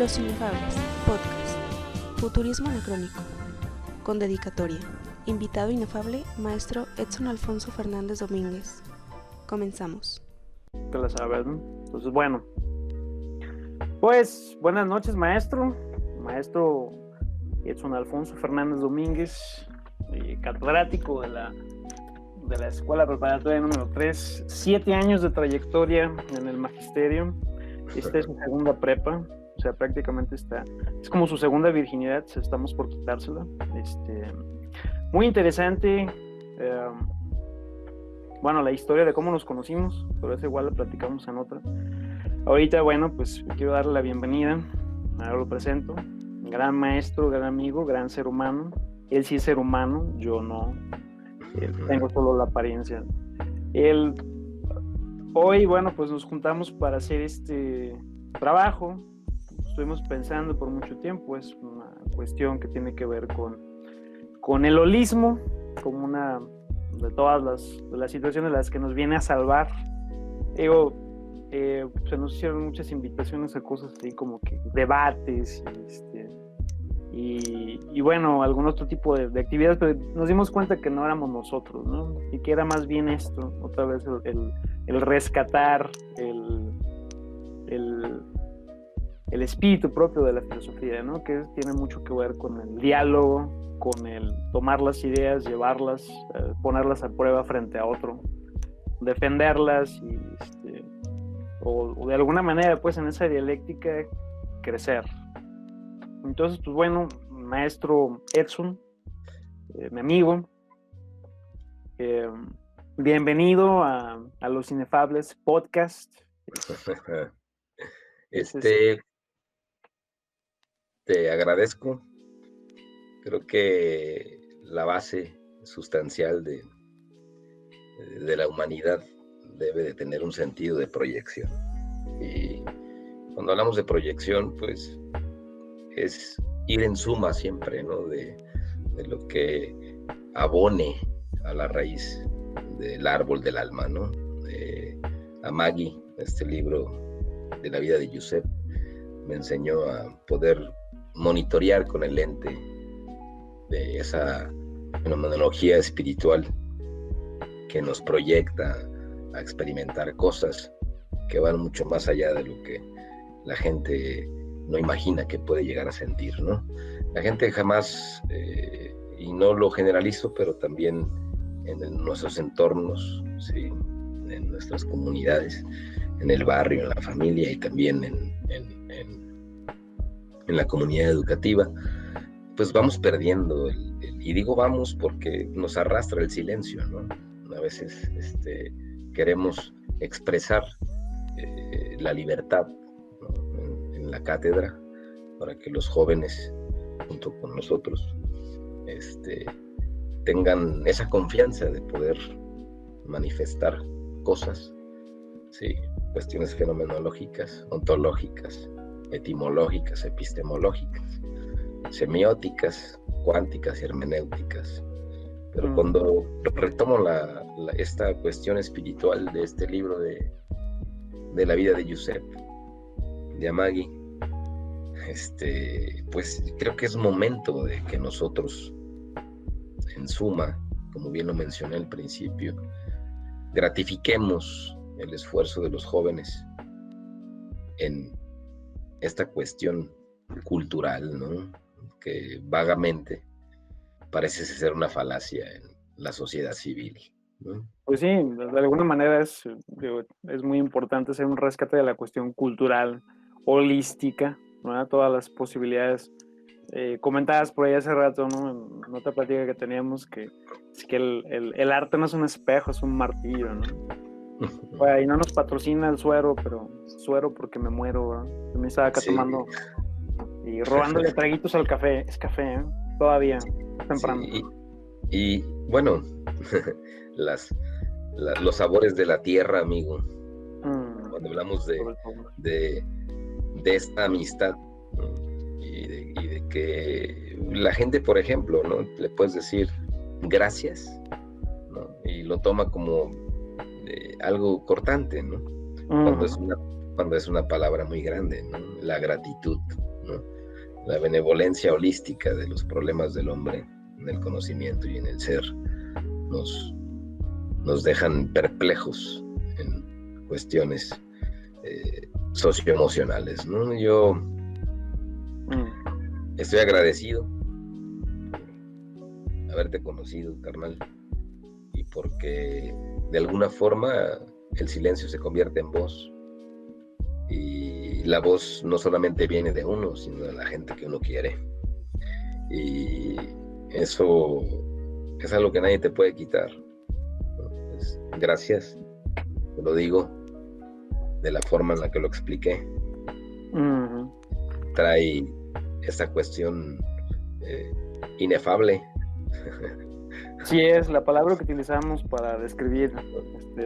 Los Inefables, podcast, futurismo anacrónico, con dedicatoria, invitado inefable, maestro Edson Alfonso Fernández Domínguez. Comenzamos. Que la sabes, ¿no? Entonces, bueno, pues buenas noches, maestro Edson Alfonso Fernández Domínguez, catedrático de la Escuela Preparatoria número 3, 7 años de trayectoria en el magisterio. Esta es su segunda prepa, o sea, prácticamente es como su segunda virginidad, estamos por quitársela. Muy interesante, bueno, la historia de cómo nos conocimos, pero eso igual la platicamos en otra. Ahorita, bueno, pues quiero darle la bienvenida, ahora lo presento, gran maestro, gran amigo, gran ser humano. Él sí es ser humano, yo no. Tengo solo la apariencia. Hoy, bueno, pues nos juntamos para hacer este trabajo. Estuvimos pensando por mucho tiempo, es una cuestión que tiene que ver con el holismo, como una de todas las situaciones en las que nos viene a salvar. Se nos hicieron muchas invitaciones a cosas así como que debates y bueno, algún otro tipo de actividades, pero nos dimos cuenta que no éramos nosotros, ¿no? Y que era más bien esto, otra vez el rescatar el espíritu propio de la filosofía, ¿no? Que tiene mucho que ver con el diálogo, con el tomar las ideas, llevarlas, ponerlas a prueba frente a otro, defenderlas o de alguna manera, pues en esa dialéctica crecer. Entonces, pues bueno, maestro Edson, mi amigo, bienvenido a Los Inefables podcast. Te agradezco. Creo que la base sustancial de la humanidad debe de tener un sentido de proyección. Y cuando hablamos de proyección, pues es ir en suma siempre, ¿no? De lo que abone a la raíz del árbol del alma, ¿no? Amagi, este libro de la vida de Giuseppe, me enseñó a poder monitorear con el lente de esa fenomenología espiritual que nos proyecta a experimentar cosas que van mucho más allá de lo que la gente no imagina que puede llegar a sentir, ¿no? La gente jamás, y no lo generalizo, pero también en nuestros entornos, ¿sí? En nuestras comunidades, en el barrio, en la familia y también en la comunidad educativa, pues vamos perdiendo y digo vamos porque nos arrastra el silencio, ¿no? A veces queremos expresar la libertad, ¿no? en la cátedra, para que los jóvenes, junto con nosotros, tengan esa confianza de poder manifestar cosas, sí, cuestiones fenomenológicas, ontológicas, etimológicas, epistemológicas, semióticas, cuánticas y hermenéuticas. Pero cuando retomo esta cuestión espiritual de este libro de la vida de Giuseppe, de Amagi, pues creo que es momento de que nosotros, en suma, como bien lo mencioné al principio, gratifiquemos el esfuerzo de los jóvenes en esta cuestión cultural, ¿no? Que vagamente parece ser una falacia en la sociedad civil, ¿no? Pues sí, de alguna manera es muy importante hacer un rescate de la cuestión cultural, holística, ¿no? Todas las posibilidades comentadas por ahí hace rato, ¿no? En otra plática que teníamos, que el arte no es un espejo, es un martillo, ¿no? Bueno, y no nos patrocina el suero, pero suero porque me muero, ¿no? También estaba acá tomando y robándole traguitos al café. Es café, ¿eh? Todavía temprano. Sí. Y bueno, los sabores de la tierra, amigo. Cuando hablamos de esta amistad, ¿no? y de que la gente, por ejemplo, ¿no? Le puedes decir gracias, ¿no? Y lo toma como algo cortante, ¿no? Cuando es una palabra muy grande, ¿no? La gratitud la benevolencia holística de los problemas del hombre en el conocimiento y en el ser nos dejan perplejos en cuestiones socioemocionales, ¿no? Yo estoy agradecido por haberte conocido, carnal, y porque de alguna forma el silencio se convierte en voz, y la voz no solamente viene de uno, sino de la gente que uno quiere, y eso es algo que nadie te puede quitar. Pues, gracias, te lo digo de la forma en la que lo expliqué. Trae esta cuestión inefable. Sí, es la palabra que utilizamos para describir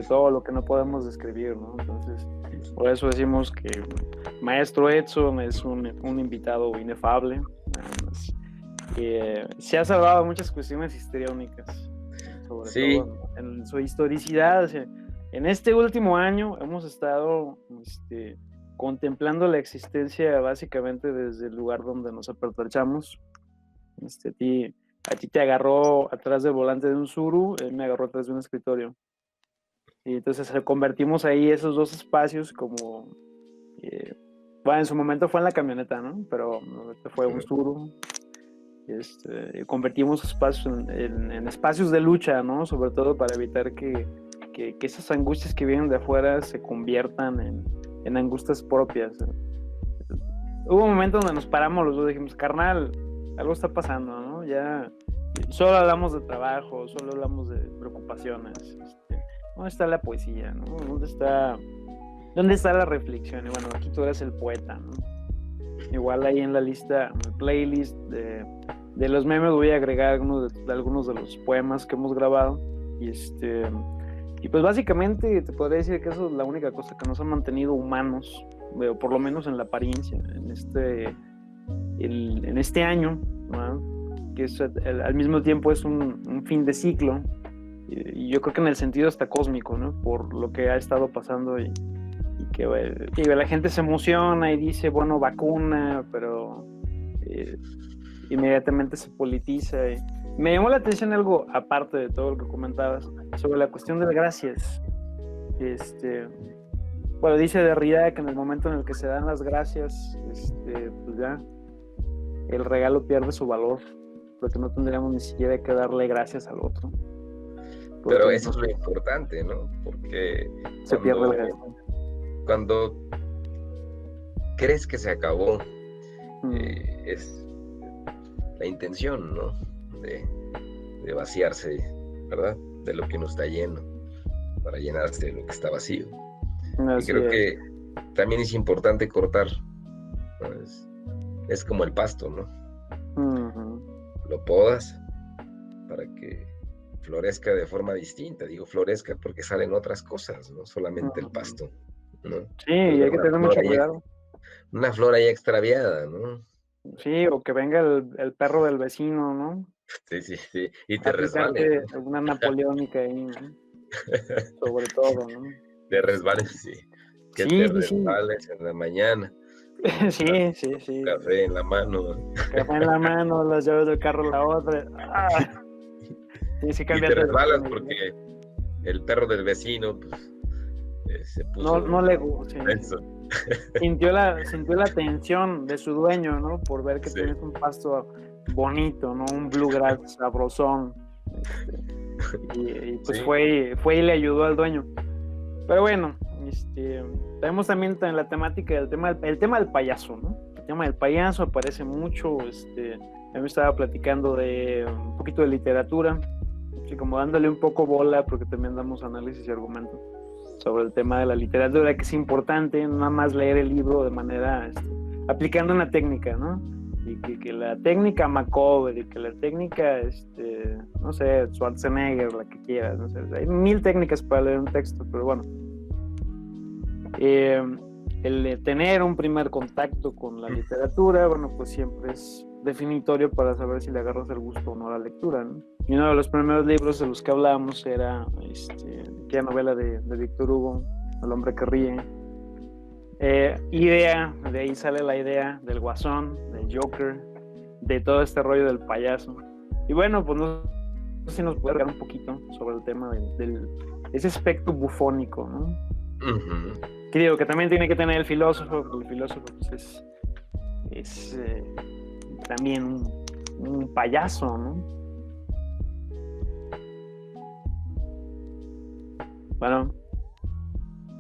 todo lo que no podemos describir, ¿no? Entonces, por eso decimos que Maestro Edson es un invitado inefable. Se ha salvado muchas cuestiones histriónicas, sobre todo en su historicidad. O sea, en este último año hemos estado contemplando la existencia básicamente desde el lugar donde nos apertrachamos. A ti te agarró atrás del volante de un Tsuru, él me agarró atrás de un escritorio. Y entonces convertimos ahí esos dos espacios como... bueno, en su momento fue en la camioneta, ¿no? Pero fue un Tsuru. Convertimos espacios en espacios de lucha, ¿no? Sobre todo para evitar que esas angustias que vienen de afuera se conviertan en angustias propias. Hubo un momento donde nos paramos los dos y dijimos, carnal, algo está pasando, ¿no? Ya solo hablamos de trabajo, solo hablamos de preocupaciones. ¿Dónde está la poesía, no? ¿Dónde está la reflexión? Y bueno, aquí tú eres el poeta, ¿no? Igual ahí en la lista, en el playlist de los memes voy a agregar algunos de los poemas que hemos grabado. Y pues básicamente te podría decir que eso es la única cosa que nos ha mantenido humanos, por lo menos en la apariencia, en este año, ¿no? Que al mismo tiempo es un fin de ciclo, y yo creo que en el sentido hasta cósmico, ¿no? Por lo que ha estado pasando y que la gente se emociona y dice, bueno, vacuna, pero inmediatamente se politiza. Me llamó la atención algo aparte de todo lo que comentabas sobre la cuestión de las gracias. Bueno, dice Derrida que en el momento en el que se dan las gracias, pues ya el regalo pierde su valor, porque no tendríamos ni siquiera que darle gracias al otro. Pero eso es lo importante, ¿no? Porque se pierde la gracia. Cuando crees que se acabó, es la intención, ¿no? De vaciarse, ¿verdad? De lo que no está lleno, para llenarse de lo que está vacío. Así y creo que también es importante cortar, ¿no? Es como el pasto, ¿no? Lo podas para que florezca de forma distinta. Digo florezca porque salen otras cosas, no solamente el pasto, ¿no? Sí, y hay que tener mucho cuidado. Una flor ahí extraviada, ¿no? Sí, o que venga el perro del vecino, ¿no? Sí, y te resbales, ¿no? Una napoleónica ahí, ¿no? Sobre todo, ¿no? Te resbales, sí. Que te resbales en la mañana. Sí. Café en la mano. Café en la mano, las llaves del carro en la otra. Y te resbalas porque el perro del vecino, pues, se puso... No le gusta. Sí. Sintió la tensión de su dueño, ¿no? Por ver que tienes un pasto bonito, ¿no? Un bluegrass sabrosón. Y pues fue y le ayudó al dueño. Pero bueno, tenemos también en la temática el tema del payaso, ¿no? El tema del payaso aparece mucho. Me estaba platicando de un poquito de literatura, así como dándole un poco bola, porque también damos análisis y argumentos sobre el tema de la literatura, que es importante, no nada más leer el libro de manera, aplicando una técnica, ¿no? Y que la técnica Macover, y que la técnica, no sé, Schwarzenegger, la que quieras, no sé, hay 1000 técnicas para leer un texto, pero bueno, el tener un primer contacto con la literatura, bueno, pues siempre es definitorio para saber si le agarras el gusto o no a la lectura, ¿no? Y uno de los primeros libros de los que hablábamos era aquella novela de Víctor Hugo, El hombre que ríe. De ahí sale la idea del Guasón, de del Joker, de todo este rollo del payaso. Y bueno, pues no sé si nos puede hablar un poquito sobre el tema del ese aspecto bufónico, ¿no? Ujú. Que digo, que también tiene que tener el filósofo, porque el filósofo pues, es también un payaso, ¿no? Bueno,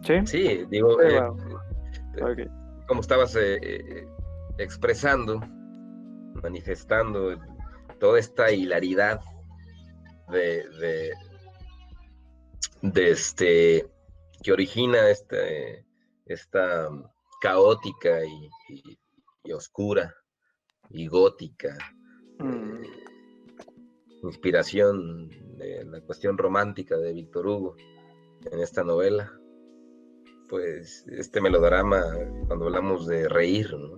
¿sí? Sí, digo, Sí, wow. Okay. como estabas expresando, manifestando toda esta hilaridad de que origina esta caótica y oscura y gótica inspiración de la cuestión romántica de Víctor Hugo en esta novela, pues este melodrama, cuando hablamos de reír, ¿no?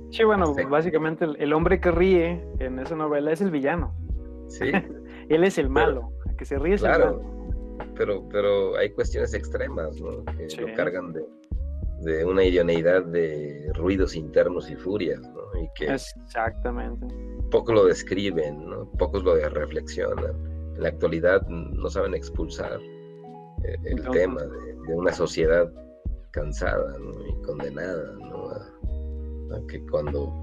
Sí, bueno, básicamente el hombre que ríe en esa novela es el villano. Sí. Él es el malo, el que se ríe es claro, el malo. pero hay cuestiones extremas, ¿no? Que Sí. lo cargan de una idoneidad de ruidos internos y furias, ¿no? Y que exactamente. Poco lo describen, ¿no? Pocos lo reflexionan. En la actualidad no saben expulsar el tema de una sociedad cansada, ¿no? Y condenada, ¿no? A que cuando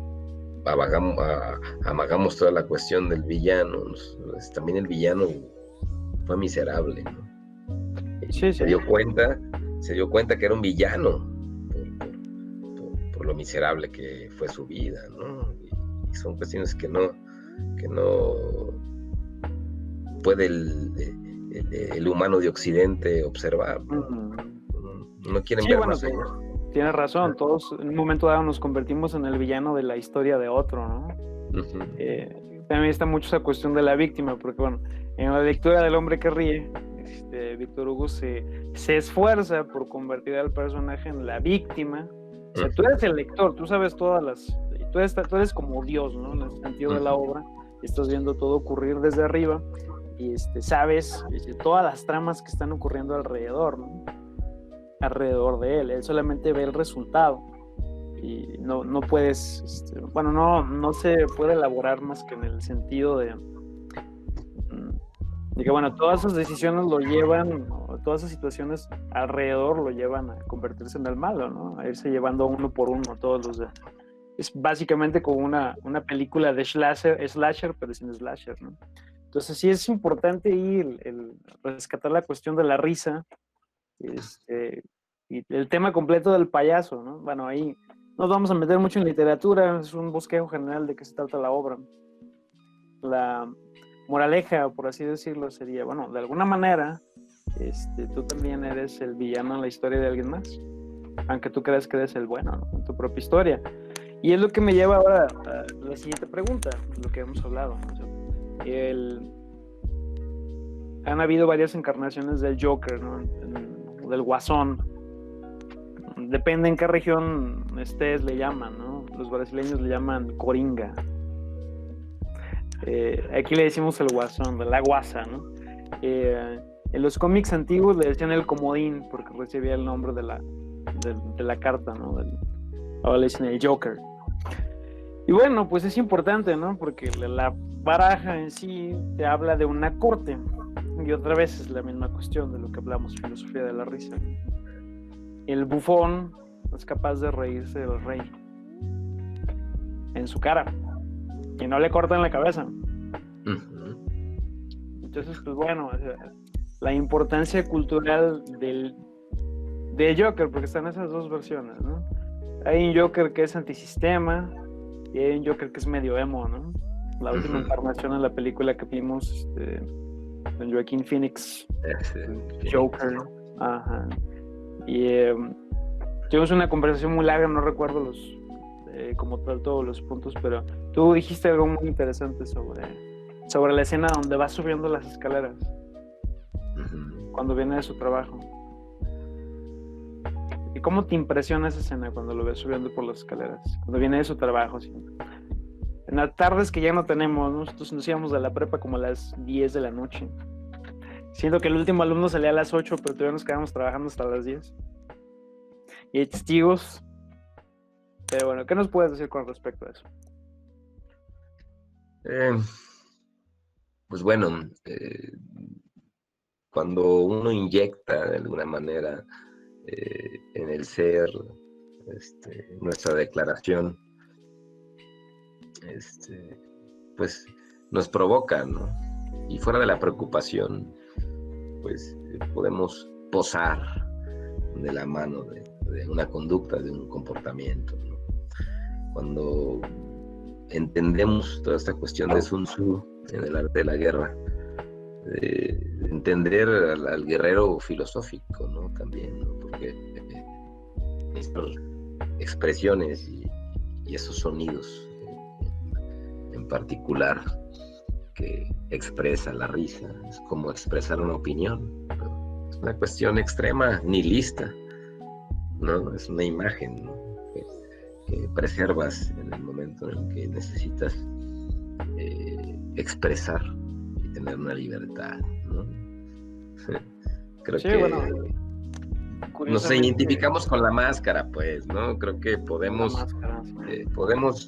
amagamos toda la cuestión del villano, pues, también el villano fue miserable, ¿no? Sí. Se dio cuenta que era un villano por lo miserable que fue su vida, ¿no? Y son cuestiones que no puede el humano de Occidente observar, ¿no? No quieren ver más allá. Tienes razón, todos en un momento dado nos convertimos en el villano de la historia de otro, ¿no? También está mucho esa cuestión de la víctima, porque bueno, en la lectura del hombre que ríe, Víctor Hugo se esfuerza por convertir al personaje en la víctima. O sea, tú eres el lector, tú sabes todas las... Tú eres como Dios, ¿no? En el sentido de la obra, estás viendo todo ocurrir desde arriba y sabes todas las tramas que están ocurriendo alrededor, ¿no? Alrededor de él solamente ve el resultado y no puedes, no se puede elaborar más que en el sentido de que bueno, todas esas decisiones lo llevan, todas esas situaciones alrededor lo llevan a convertirse en el malo, ¿no? A irse llevando uno por uno todos los días. Es básicamente como una película de slasher, pero sin slasher, ¿no? Entonces sí es importante el rescatar la cuestión de la risa, y el tema completo del payaso, ¿no? Bueno, ahí nos vamos a meter mucho en literatura, es un bosquejo general de qué se trata la obra. La moraleja, por así decirlo, sería, bueno, de alguna manera, tú también eres el villano en la historia de alguien más, aunque tú creas que eres el bueno, ¿no? En tu propia historia. Y es lo que me lleva ahora a la siguiente pregunta, lo que hemos hablado, ¿no? Han habido varias encarnaciones del Joker, ¿no? Del Guasón. Depende en qué región estés, le llaman, ¿no? Los brasileños le llaman Coringa. Aquí le decimos el Guasón, de la Guasa, ¿no? En los cómics antiguos le decían el Comodín porque recibía el nombre de la carta, ¿no? Ahora le dicen el Joker. Y bueno, pues es importante, ¿no? Porque la baraja en sí te habla de una corte. Y otra vez es la misma cuestión de lo que hablamos, filosofía de la risa. El bufón es capaz de reírse del rey en su cara y no le cortan la cabeza. Entonces, pues bueno, la importancia cultural del Joker, porque están esas dos versiones, ¿no? Hay un Joker que es antisistema y hay un Joker que es medio emo, ¿no? La última encarnación en la película que vimos, con Joaquin Phoenix, Joker. Ajá. Y tuvimos una conversación muy larga, no recuerdo como tal todos los puntos, pero tú dijiste algo muy interesante sobre la escena donde va subiendo las escaleras cuando viene de su trabajo. ¿Y cómo te impresiona esa escena cuando lo ves subiendo por las escaleras? Cuando viene de su trabajo, ¿sí? En las tardes que ya no tenemos, ¿no? Nosotros nos íbamos de la prepa como a las 10 de la noche. Siento que el último alumno salía a las 8, pero todavía nos quedamos trabajando hasta las 10. Y hay testigos Pero bueno, ¿qué nos puedes decir con respecto a eso? Pues bueno, cuando uno inyecta de alguna manera en el ser nuestra declaración, pues nos provoca, ¿no? Y fuera de la preocupación, pues podemos posar de la mano de una conducta, de un comportamiento, ¿no? Cuando entendemos toda esta cuestión de Sun Tzu en el arte de la guerra, de entender al guerrero filosófico, ¿no? También, ¿no? Porque estas expresiones y esos sonidos en particular que expresa la risa, es como expresar una opinión, ¿no? Es una cuestión extrema, nihilista, ¿no? Es una imagen, ¿no? que preservas en el momento en el que necesitas expresar y tener una libertad, ¿no? Creo Sí, que bueno, nos identificamos con la máscara, pues, ¿no? Creo que podemos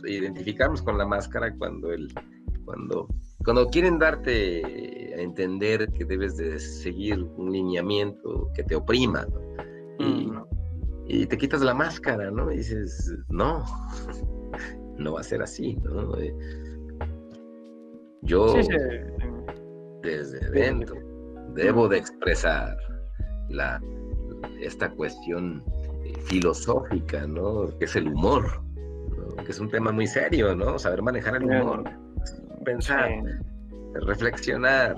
identificarnos con la máscara cuando quieren darte a entender que debes de seguir un lineamiento que te oprima, ¿no? Y te quitas la máscara, ¿no? Y dices, no va a ser así, ¿no? Yo, desde dentro, debo de expresar esta cuestión filosófica, ¿no? Que es el humor, ¿no? Que es un tema muy serio, ¿no? Saber manejar el humor, pensar, reflexionar,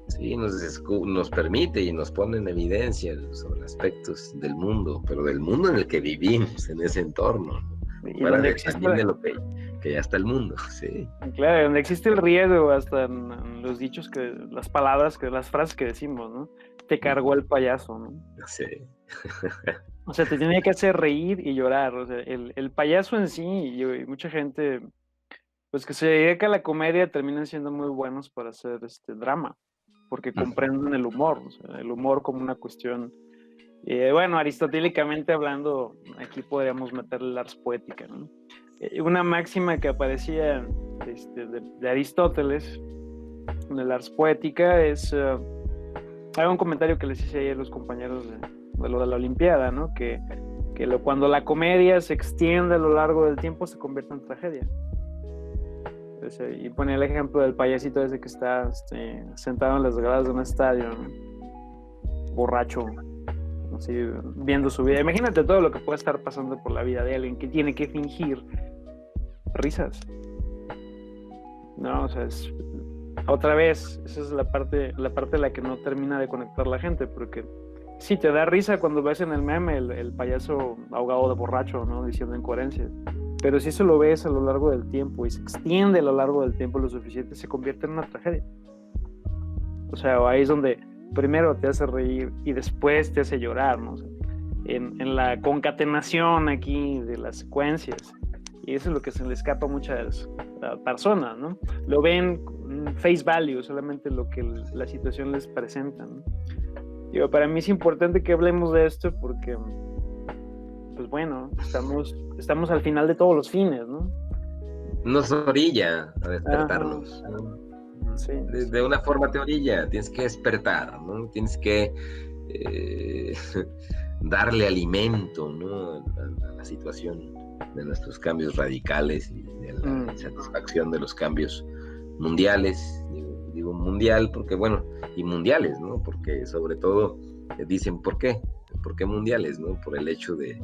sí, nos permite y nos pone en evidencia sobre aspectos del mundo, pero del mundo en el que vivimos, en ese entorno, ¿no? Y Fuera donde de, existe también de lo que ya está el mundo, sí. Claro, donde existe el riesgo, hasta en los dichos, las palabras, las frases que decimos, ¿no? Te cargó el payaso, ¿no? Sí. O sea, te tenía que hacer reír y llorar. O sea, el payaso en sí, y mucha gente, pues que se dedica a la comedia, terminan siendo muy buenos para hacer drama, porque comprenden el humor, o sea, el humor como una cuestión. Bueno, aristotélicamente hablando, aquí podríamos meterle la ars poética, ¿no? Una máxima que aparecía de Aristóteles en el ars poética es, hay un comentario que les hice ayer a los compañeros de lo de la Olimpiada, ¿no? Que cuando la comedia se extiende a lo largo del tiempo se convierte en tragedia. Y ponía el ejemplo del payasito ese que está sentado en las gradas de un estadio, ¿no? Borracho, así, viendo su vida. Imagínate todo lo que puede estar pasando por la vida de alguien que tiene que fingir risas, ¿no? O sea, otra vez, esa es la parte de la que no termina de conectar la gente, porque sí, te da risa cuando ves en el meme el payaso ahogado de borracho, ¿no? Diciendo incoherencias. Pero si eso lo ves a lo largo del tiempo y se extiende a lo largo del tiempo lo suficiente, se convierte en una tragedia. O sea, ahí es donde primero te hace reír y después te hace llorar, ¿no? O sea, en la concatenación aquí de las secuencias. Y eso es lo que se le escapa a muchas personas, ¿no? Lo ven face value, solamente lo que la situación les presenta, ¿no? Digo, para mí es importante que hablemos de esto porque, pues bueno, estamos al final de todos los fines, ¿no? Nos orilla a despertarnos, ¿no? Sí. De una forma te orilla, tienes que despertar, ¿no? Tienes que darle alimento, ¿no? a la situación de nuestros cambios radicales y de la insatisfacción de los cambios mundiales. Digo mundial porque, bueno, y mundiales, ¿no? Porque sobre todo dicen ¿por qué mundiales, ¿no? Por el hecho de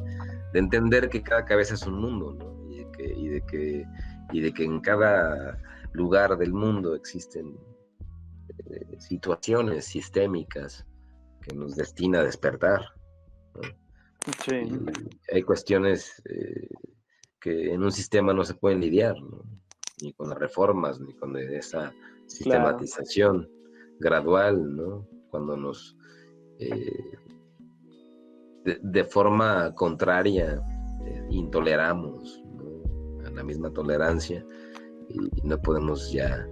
entender que cada cabeza es un mundo, ¿no? Y de que en cada lugar del mundo existen situaciones sistémicas que nos destina a despertar, ¿no? Sí. Y hay cuestiones que en un sistema no se pueden lidiar, ¿no? Ni con las reformas, ni con esa sistematización gradual, ¿no? Cuando nos de forma contraria intoleramos, ¿no? A la misma tolerancia y no podemos ya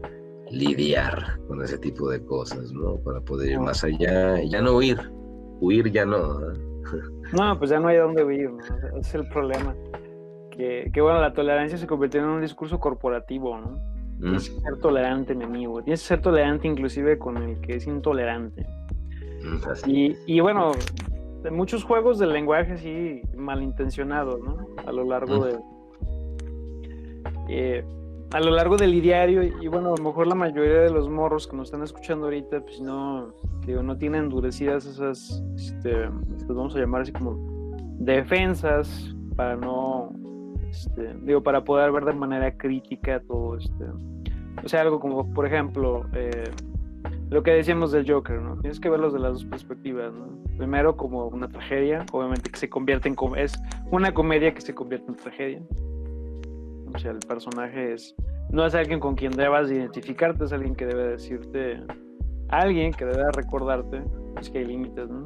lidiar con ese tipo de cosas, ¿no? Para poder ir más allá, ya no huir ya no, ¿eh? No, pues ya no hay dónde huir, ¿no? Ese es el problema. que bueno, la tolerancia se convirtió en un discurso corporativo, ¿no? Tienes que ser tolerante, mi amigo. Tienes que ser tolerante inclusive con el que es intolerante. Y bueno, muchos juegos del lenguaje así malintencionados, ¿no? A lo largo del ideario, y bueno, a lo mejor la mayoría de los morros que nos están escuchando ahorita, pues no tienen endurecidas esas, pues vamos a llamar así como defensas para no, para poder ver de manera crítica todo o sea, algo como, por ejemplo, lo que decíamos del Joker, ¿no? Tienes que verlos de las dos perspectivas, ¿no? Primero como una tragedia, obviamente que se convierte es una comedia que se convierte en tragedia. O sea, el personaje no es alguien con quien debas identificarte, es alguien que debe decirte, alguien que debe recordarte, pues que hay límites, ¿no?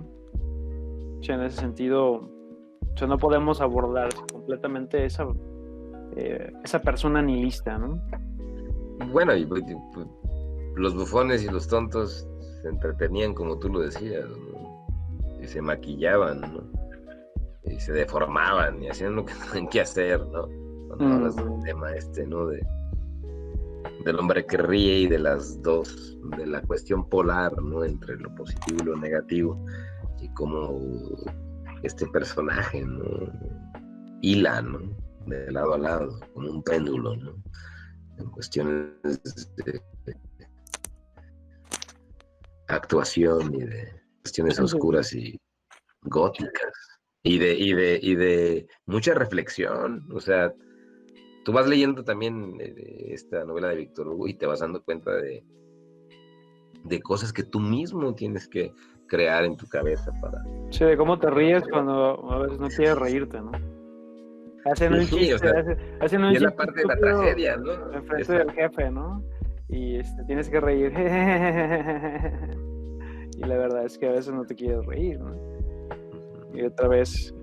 O sea, en ese sentido, o sea, no podemos abordar completamente esa persona nihilista, ¿no? Bueno, y los bufones y los tontos se entretenían, como tú lo decías, ¿no? Y se maquillaban, ¿no? Y se deformaban y hacían lo que tenían que hacer, ¿no? Cuando hablas del tema ¿no? Del hombre que ríe y de las dos, de la cuestión polar, ¿no? Entre lo positivo y lo negativo, y cómo este personaje, ¿no? Hila, ¿no? De lado a lado, como un péndulo, ¿no? En cuestiones de actuación y de cuestiones oscuras y góticas y de mucha reflexión. O sea, tú vas leyendo también esta novela de Víctor Hugo y te vas dando cuenta de cosas que tú mismo tienes que crear en tu cabeza para... Sí, de cómo te ríes cuando a veces no quieres reírte, ¿no? Hacen un chiste, o sea, hacen un y es chiste la parte de la tragedia, ¿no? Enfrente del jefe, ¿no? Y tienes que reír. Y la verdad es que a veces no te quieres reír, ¿no? Y otra vez,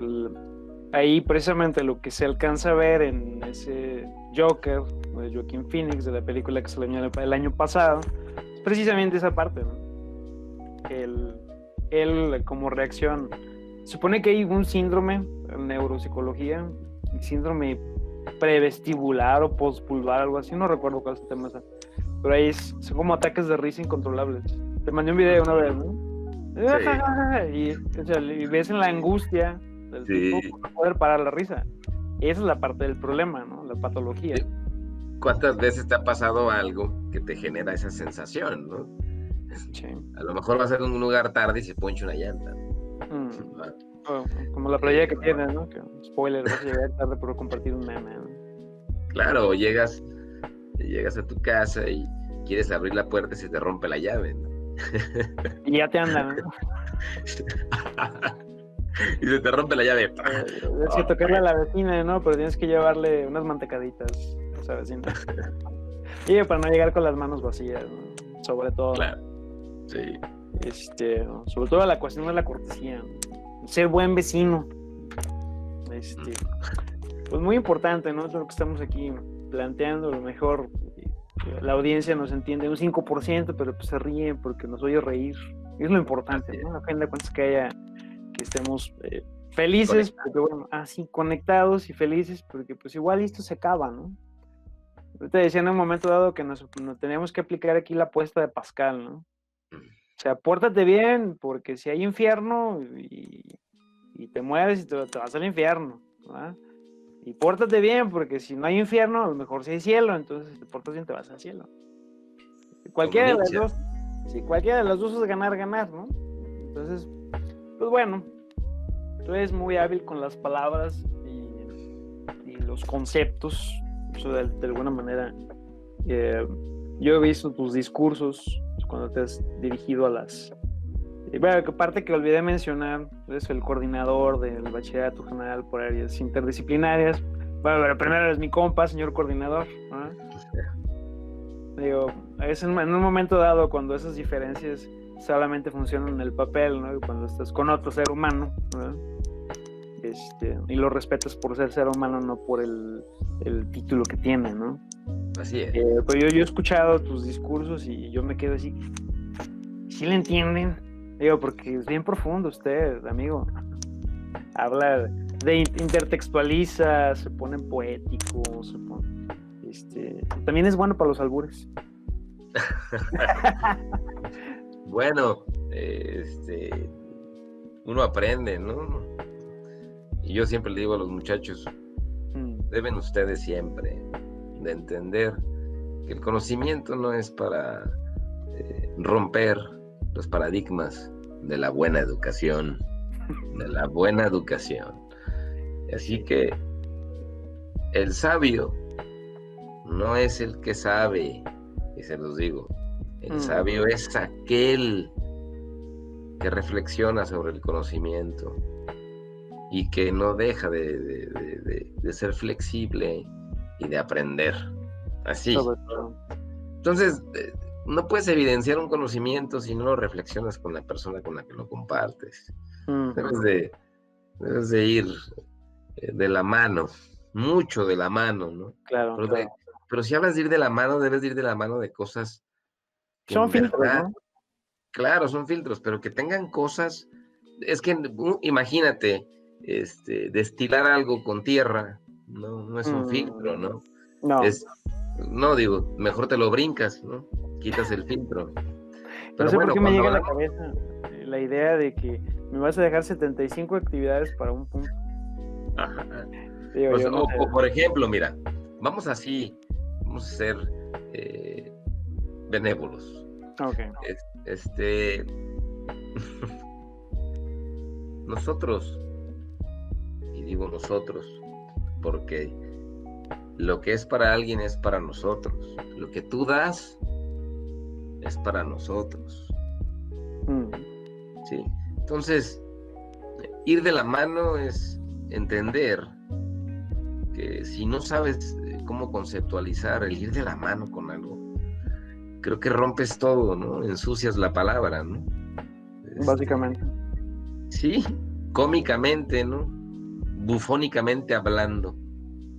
ahí precisamente lo que se alcanza a ver en ese Joker de Joaquin Phoenix, de la película que salió el año pasado, es precisamente esa parte, ¿no? Él como reacción, supone que hay un síndrome en neuropsicología, síndrome prevestibular o postpulvar, algo así, no recuerdo cuál es el tema, pero ahí son como ataques de risa incontrolables. Te mandé un video una vez, ¿no? Sí. Y ves en la angustia del tipo no poder parar la risa. Esa es la parte del problema, ¿no? La patología. ¿Cuántas veces te ha pasado algo que te genera esa sensación, no? Sí. A lo mejor vas a un lugar tarde y se poncha una llanta. Como la playa que tienes, ¿no? Que, spoiler, vas a llegar tarde por compartir un meme, ¿no? Claro, llegas a tu casa y quieres abrir la puerta y se te rompe la llave, ¿no? Y ya te andan, ¿no? Y se te rompe la llave. Es que tocarle a la vecina, ¿no? Pero tienes que llevarle unas mantecaditas a esa vecina. Y para no llegar con las manos vacías, ¿no? Sobre todo. Claro. Sí. Sobre todo la cuestión de la cortesía, ¿no? Ser buen vecino. Pues muy importante, ¿no? Es lo que estamos aquí planteando. A lo mejor la audiencia nos entiende un 5%, pero pues se ríen porque nos oye reír. Es lo importante, ¿no? A fin de cuentas que estemos felices, porque bueno, así conectados y felices, porque pues igual esto se acaba, ¿no? Yo te decía en un momento dado que nos teníamos que aplicar aquí la apuesta de Pascal, ¿no? O sea, pórtate bien, porque si hay infierno y te mueres y te vas al infierno, ¿verdad? Y pórtate bien, porque si no hay infierno, a lo mejor sí hay cielo, entonces si te portas bien te vas al cielo. Cualquiera de las dos, si cualquiera de las dos es ganar, ¿no? Entonces, pues bueno, tú eres muy hábil con las palabras y los conceptos, o sea, de alguna manera. Yo he visto tus discursos cuando te has dirigido a las... Bueno, aparte que olvidé mencionar, eres el coordinador del Bachillerato General por áreas interdisciplinarias. Bueno, pero primero eres mi compa, señor coordinador, ¿no? Digo, es en un momento dado cuando esas diferencias solamente funcionan en el papel, ¿no? Cuando estás con otro ser humano, ¿no? Y lo respetas por ser humano, no por el título que tiene, ¿no? Así es. Pues yo he escuchado tus discursos y yo me quedo así, ¿sí le entienden? Digo, porque es bien profundo usted, amigo. Habla intertextualiza, se pone poético, también es bueno para los albures. Bueno, uno aprende, ¿no? Y yo siempre le digo a los muchachos, deben ustedes siempre de entender que el conocimiento no es para romper los paradigmas de la buena educación, Así que el sabio no es el que sabe, y se los digo, el sabio es aquel que reflexiona sobre el conocimiento y que no deja de ser flexible y de aprender. Así. Entonces, no puedes evidenciar un conocimiento si no lo reflexionas con la persona con la que lo compartes. Debes de ir de la mano, mucho de la mano, ¿no? Claro, pero si hablas de ir de la mano, debes de ir de la mano de cosas que son filtros, ¿no? Claro, son filtros, pero que tengan cosas. Es que imagínate, destilar algo con tierra, no es un filtro, ¿no? No, digo, mejor te lo brincas, ¿no? Quitas el filtro. Pero no sé por qué me llega a la cabeza la idea de que me vas a dejar 75 actividades para un punto. Ajá. Digo, pues, o por ejemplo, mira, vamos a ser benévolos. Okay. Nosotros, y digo nosotros, porque lo que es para alguien es para nosotros. Lo que tú das es para nosotros. Sí. Entonces, ir de la mano es entender que si no sabes cómo conceptualizar el ir de la mano con algo, creo que rompes todo, ¿no? Ensucias la palabra, ¿no? Básicamente. Sí, cómicamente, ¿no? Bufónicamente hablando,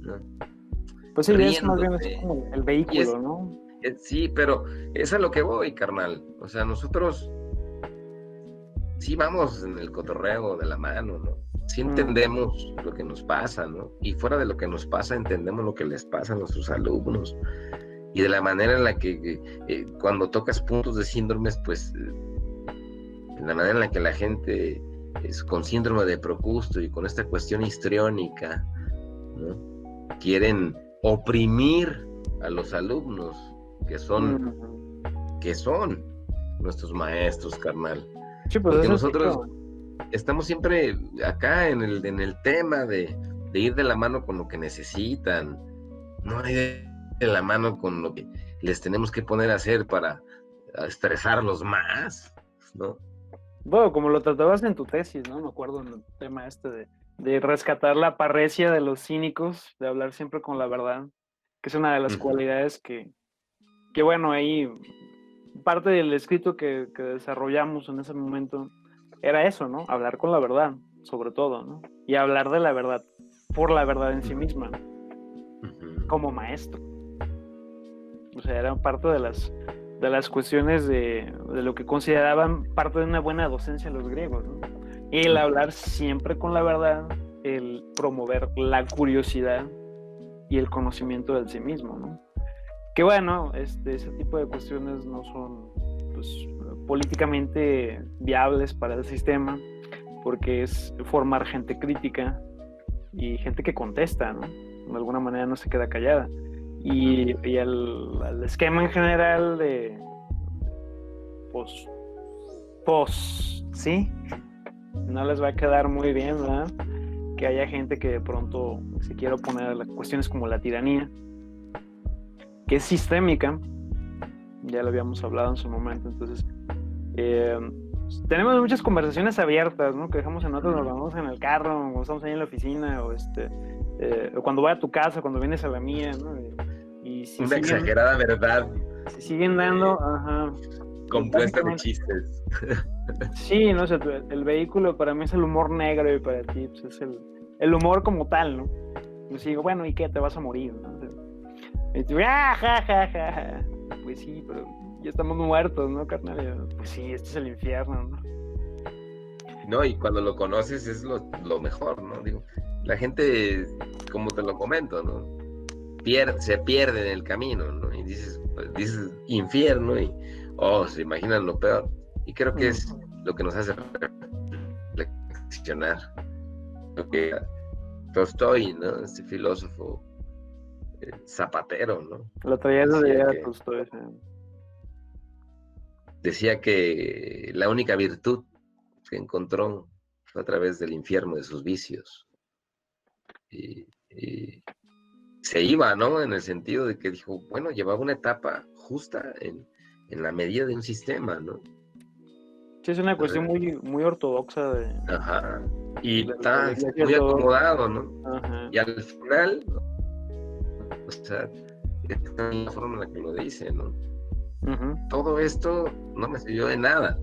¿no? Pues sí, es más bien como el vehículo, ¿no? Sí, pero es a lo que voy, carnal. O sea, nosotros sí vamos en el cotorreo de la mano, ¿no? Sí entendemos lo que nos pasa, ¿no? Y fuera de lo que nos pasa, entendemos lo que les pasa a nuestros alumnos. Y de la manera en la que cuando tocas puntos de síndromes, pues la manera en la que la gente con síndrome de Procusto y con esta cuestión histriónica, ¿no? Quieren oprimir a los alumnos que son nuestros maestros, carnal. Sí, pues porque nosotros estamos siempre acá en el tema de ir de la mano con lo que necesitan, no hay de la mano con lo que les tenemos que poner a hacer para estresarlos más, ¿no? Bueno, como lo tratabas en tu tesis, ¿no? Me acuerdo en el tema de rescatar la parresia de los cínicos, de hablar siempre con la verdad, que es una de las cualidades que bueno, ahí parte del escrito que desarrollamos en ese momento era eso, ¿no? Hablar con la verdad, sobre todo, ¿no? Y hablar de la verdad, por la verdad en sí misma, como maestro. O sea, era parte de las cuestiones de lo que consideraban parte de una buena docencia los griegos, ¿no? El hablar siempre con la verdad, el promover la curiosidad y el conocimiento del sí mismo, ¿no? Que bueno, ese tipo de cuestiones no son pues, políticamente viables para el sistema, porque es formar gente crítica y gente que contesta, ¿no? De alguna manera no se queda callada. Y el esquema en general de ¿sí? No les va a quedar muy bien, ¿verdad? Que haya gente que de pronto se quiera oponer a las cuestiones como la tiranía, que es sistémica, ya lo habíamos hablado en su momento. Entonces tenemos muchas conversaciones abiertas, ¿no? Que dejamos en otros, nos vamos en el carro, cuando estamos ahí en la oficina, o cuando voy a tu casa, cuando vienes a la mía, ¿no? Y si una exagerada verdad. Si siguen dando, compuesta de chistes. Sí, no sé, el vehículo para mí es el humor negro y para ti pues, es el humor como tal, ¿no? Yo digo, bueno, ¿y qué? Te vas a morir, ¿no? Y tú, ja, ja, ja. Pues sí, pero ya estamos muertos, ¿no, carnal? Pues sí, este es el infierno, ¿no? No, y cuando lo conoces es lo mejor, ¿no? Digo, la gente, como te lo comento, ¿no? Se pierde en el camino, ¿no? Y dices infierno y, se imaginan lo peor. Y creo que es lo que nos hace reflexionar. Lo que Tolstoy, ¿no? Este filósofo zapatero, ¿no? Lo traías de llegar a Tolstoy. Decía que la única virtud que encontró fue a través del infierno de sus vicios. Y se iba, ¿no? En el sentido de que dijo, bueno, llevaba una etapa justa en la medida de un sistema, ¿no? Sí, es una cuestión muy ortodoxa de... Ajá. Y está muy acomodado, ¿no? Ajá. Y al final, o sea, es la forma en la que lo dice, ¿no? Uh-huh. Todo esto no me sirvió de nada.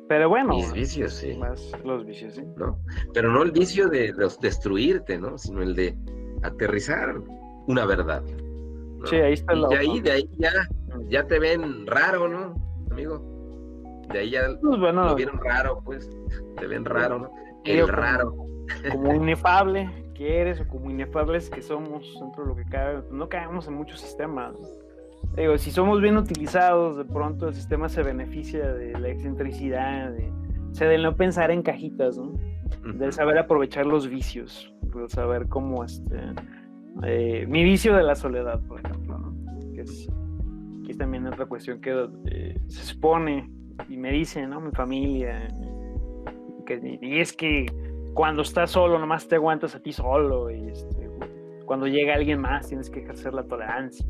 Pero bueno, mis vicios, sí. Más los vicios, sí. ¿No? Pero no el vicio de destruirte, ¿no? Sino el de aterrizar una verdad, ¿no? Sí, ahí está. Y de ahí ya te ven raro, ¿no, amigo? De ahí ya pues bueno, lo vieron raro, pues. Te ven raro, ¿no? El raro. Como inefable que eres o como inefables que somos dentro de lo que cabe, no caemos en muchos sistemas, ¿no? Digo, si somos bien utilizados, de pronto el sistema se beneficia de la excentricidad, del no pensar en cajitas, ¿no? Del saber aprovechar los vicios, del saber cómo mi vicio de la soledad, por ejemplo, ¿no? Que es también otra cuestión que se supone y me dice, ¿no? Mi familia, y es que cuando estás solo nomás te aguantas a ti solo y cuando llega alguien más tienes que ejercer la tolerancia,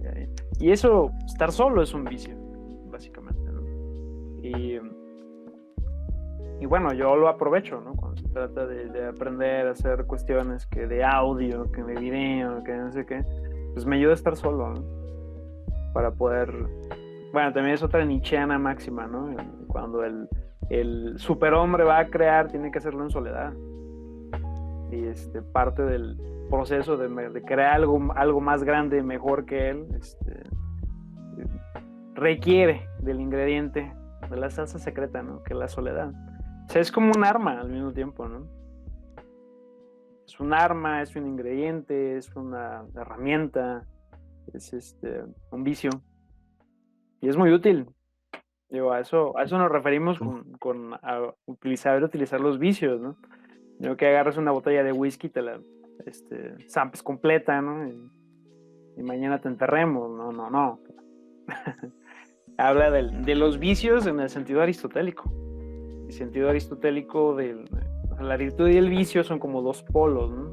y eso, estar solo es un vicio, básicamente, ¿no? Y bueno, yo lo aprovecho, ¿no? Cuando se trata de aprender a hacer cuestiones que de audio, que de video, que no sé qué, pues me ayuda a estar solo, ¿no? Para poder... Bueno, también es otra nietzscheana máxima, ¿no? Cuando el superhombre va a crear, tiene que hacerlo en soledad. Y parte del proceso de crear algo más grande, mejor que él, requiere del ingrediente, de la salsa secreta, ¿no? Que es la soledad. O sea, es como un arma al mismo tiempo, ¿no? Es un arma, es un ingrediente, es una herramienta, es un vicio. Y es muy útil. Digo, a eso nos referimos con utilizar los vicios, ¿no? Digo, que agarras una botella de whisky, te la zampes completa, ¿no? Y mañana te enterremos. No. Habla de los vicios en el sentido aristotélico. El sentido aristotélico la virtud y el vicio son como dos polos, ¿no?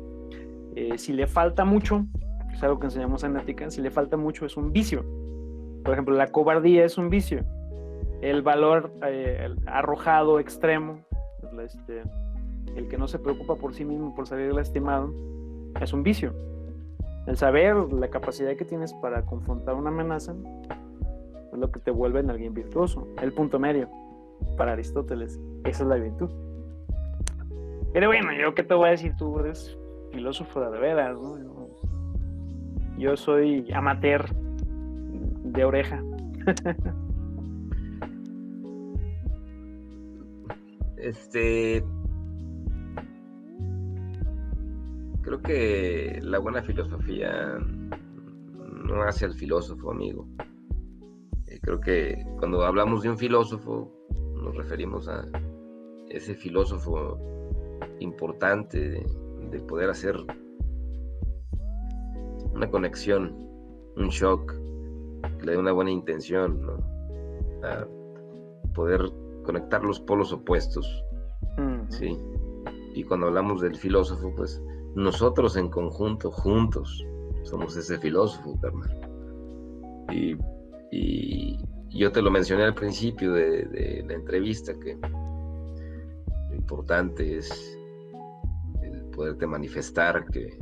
Si le falta mucho, es algo que enseñamos en ética, si le falta mucho es un vicio. Por ejemplo, la cobardía es un vicio. El valor arrojado extremo, el que no se preocupa por sí mismo, por salir lastimado, es un vicio. El saber, la capacidad que tienes para confrontar una amenaza es lo que te vuelve en alguien virtuoso. El punto medio, para Aristóteles, esa es la virtud. Pero bueno, yo qué te voy a decir, tú eres filósofo de veras, ¿no? Yo soy amateur de oreja. Creo que la buena filosofía no hace al filósofo, amigo. Creo que cuando hablamos de un filósofo nos referimos a ese filósofo importante de poder hacer una conexión, un shock, que le dé una buena intención, ¿no? A poder conectar los polos opuestos, ¿sí? Y cuando hablamos del filósofo, pues nosotros en conjunto, juntos, somos ese filósofo, carnal. Y yo te lo mencioné al principio de la entrevista, que lo importante es el poderte manifestar, que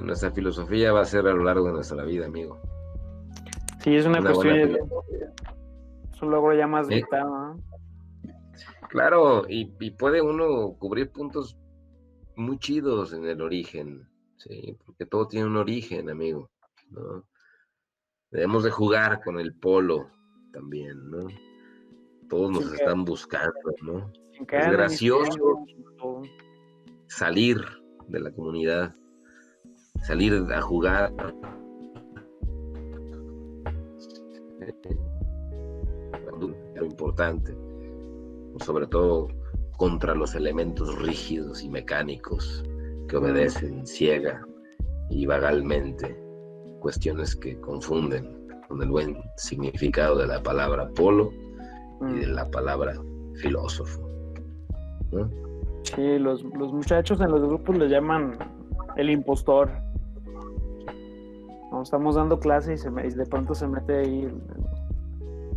nuestra filosofía va a ser a lo largo de nuestra vida, amigo. Sí, es una cuestión, es un logro ya más vital, ¿no? Claro, y puede uno cubrir puntos muy chidos en el origen, ¿sí? Porque todo tiene un origen, amigo, ¿no? Debemos de jugar con el polo también, ¿no? Todos nos están buscando, ¿no? Sin caer es en el gracioso misterio, todo. salir de la comunidad, salir a jugar, lo importante, sobre todo contra los elementos rígidos y mecánicos que obedecen ciega y vagalmente, cuestiones que confunden con el buen significado de la palabra polo y de la palabra filósofo, ¿no? Sí, los muchachos en los grupos le llaman el impostor. No, estamos dando clase y de pronto se mete ahí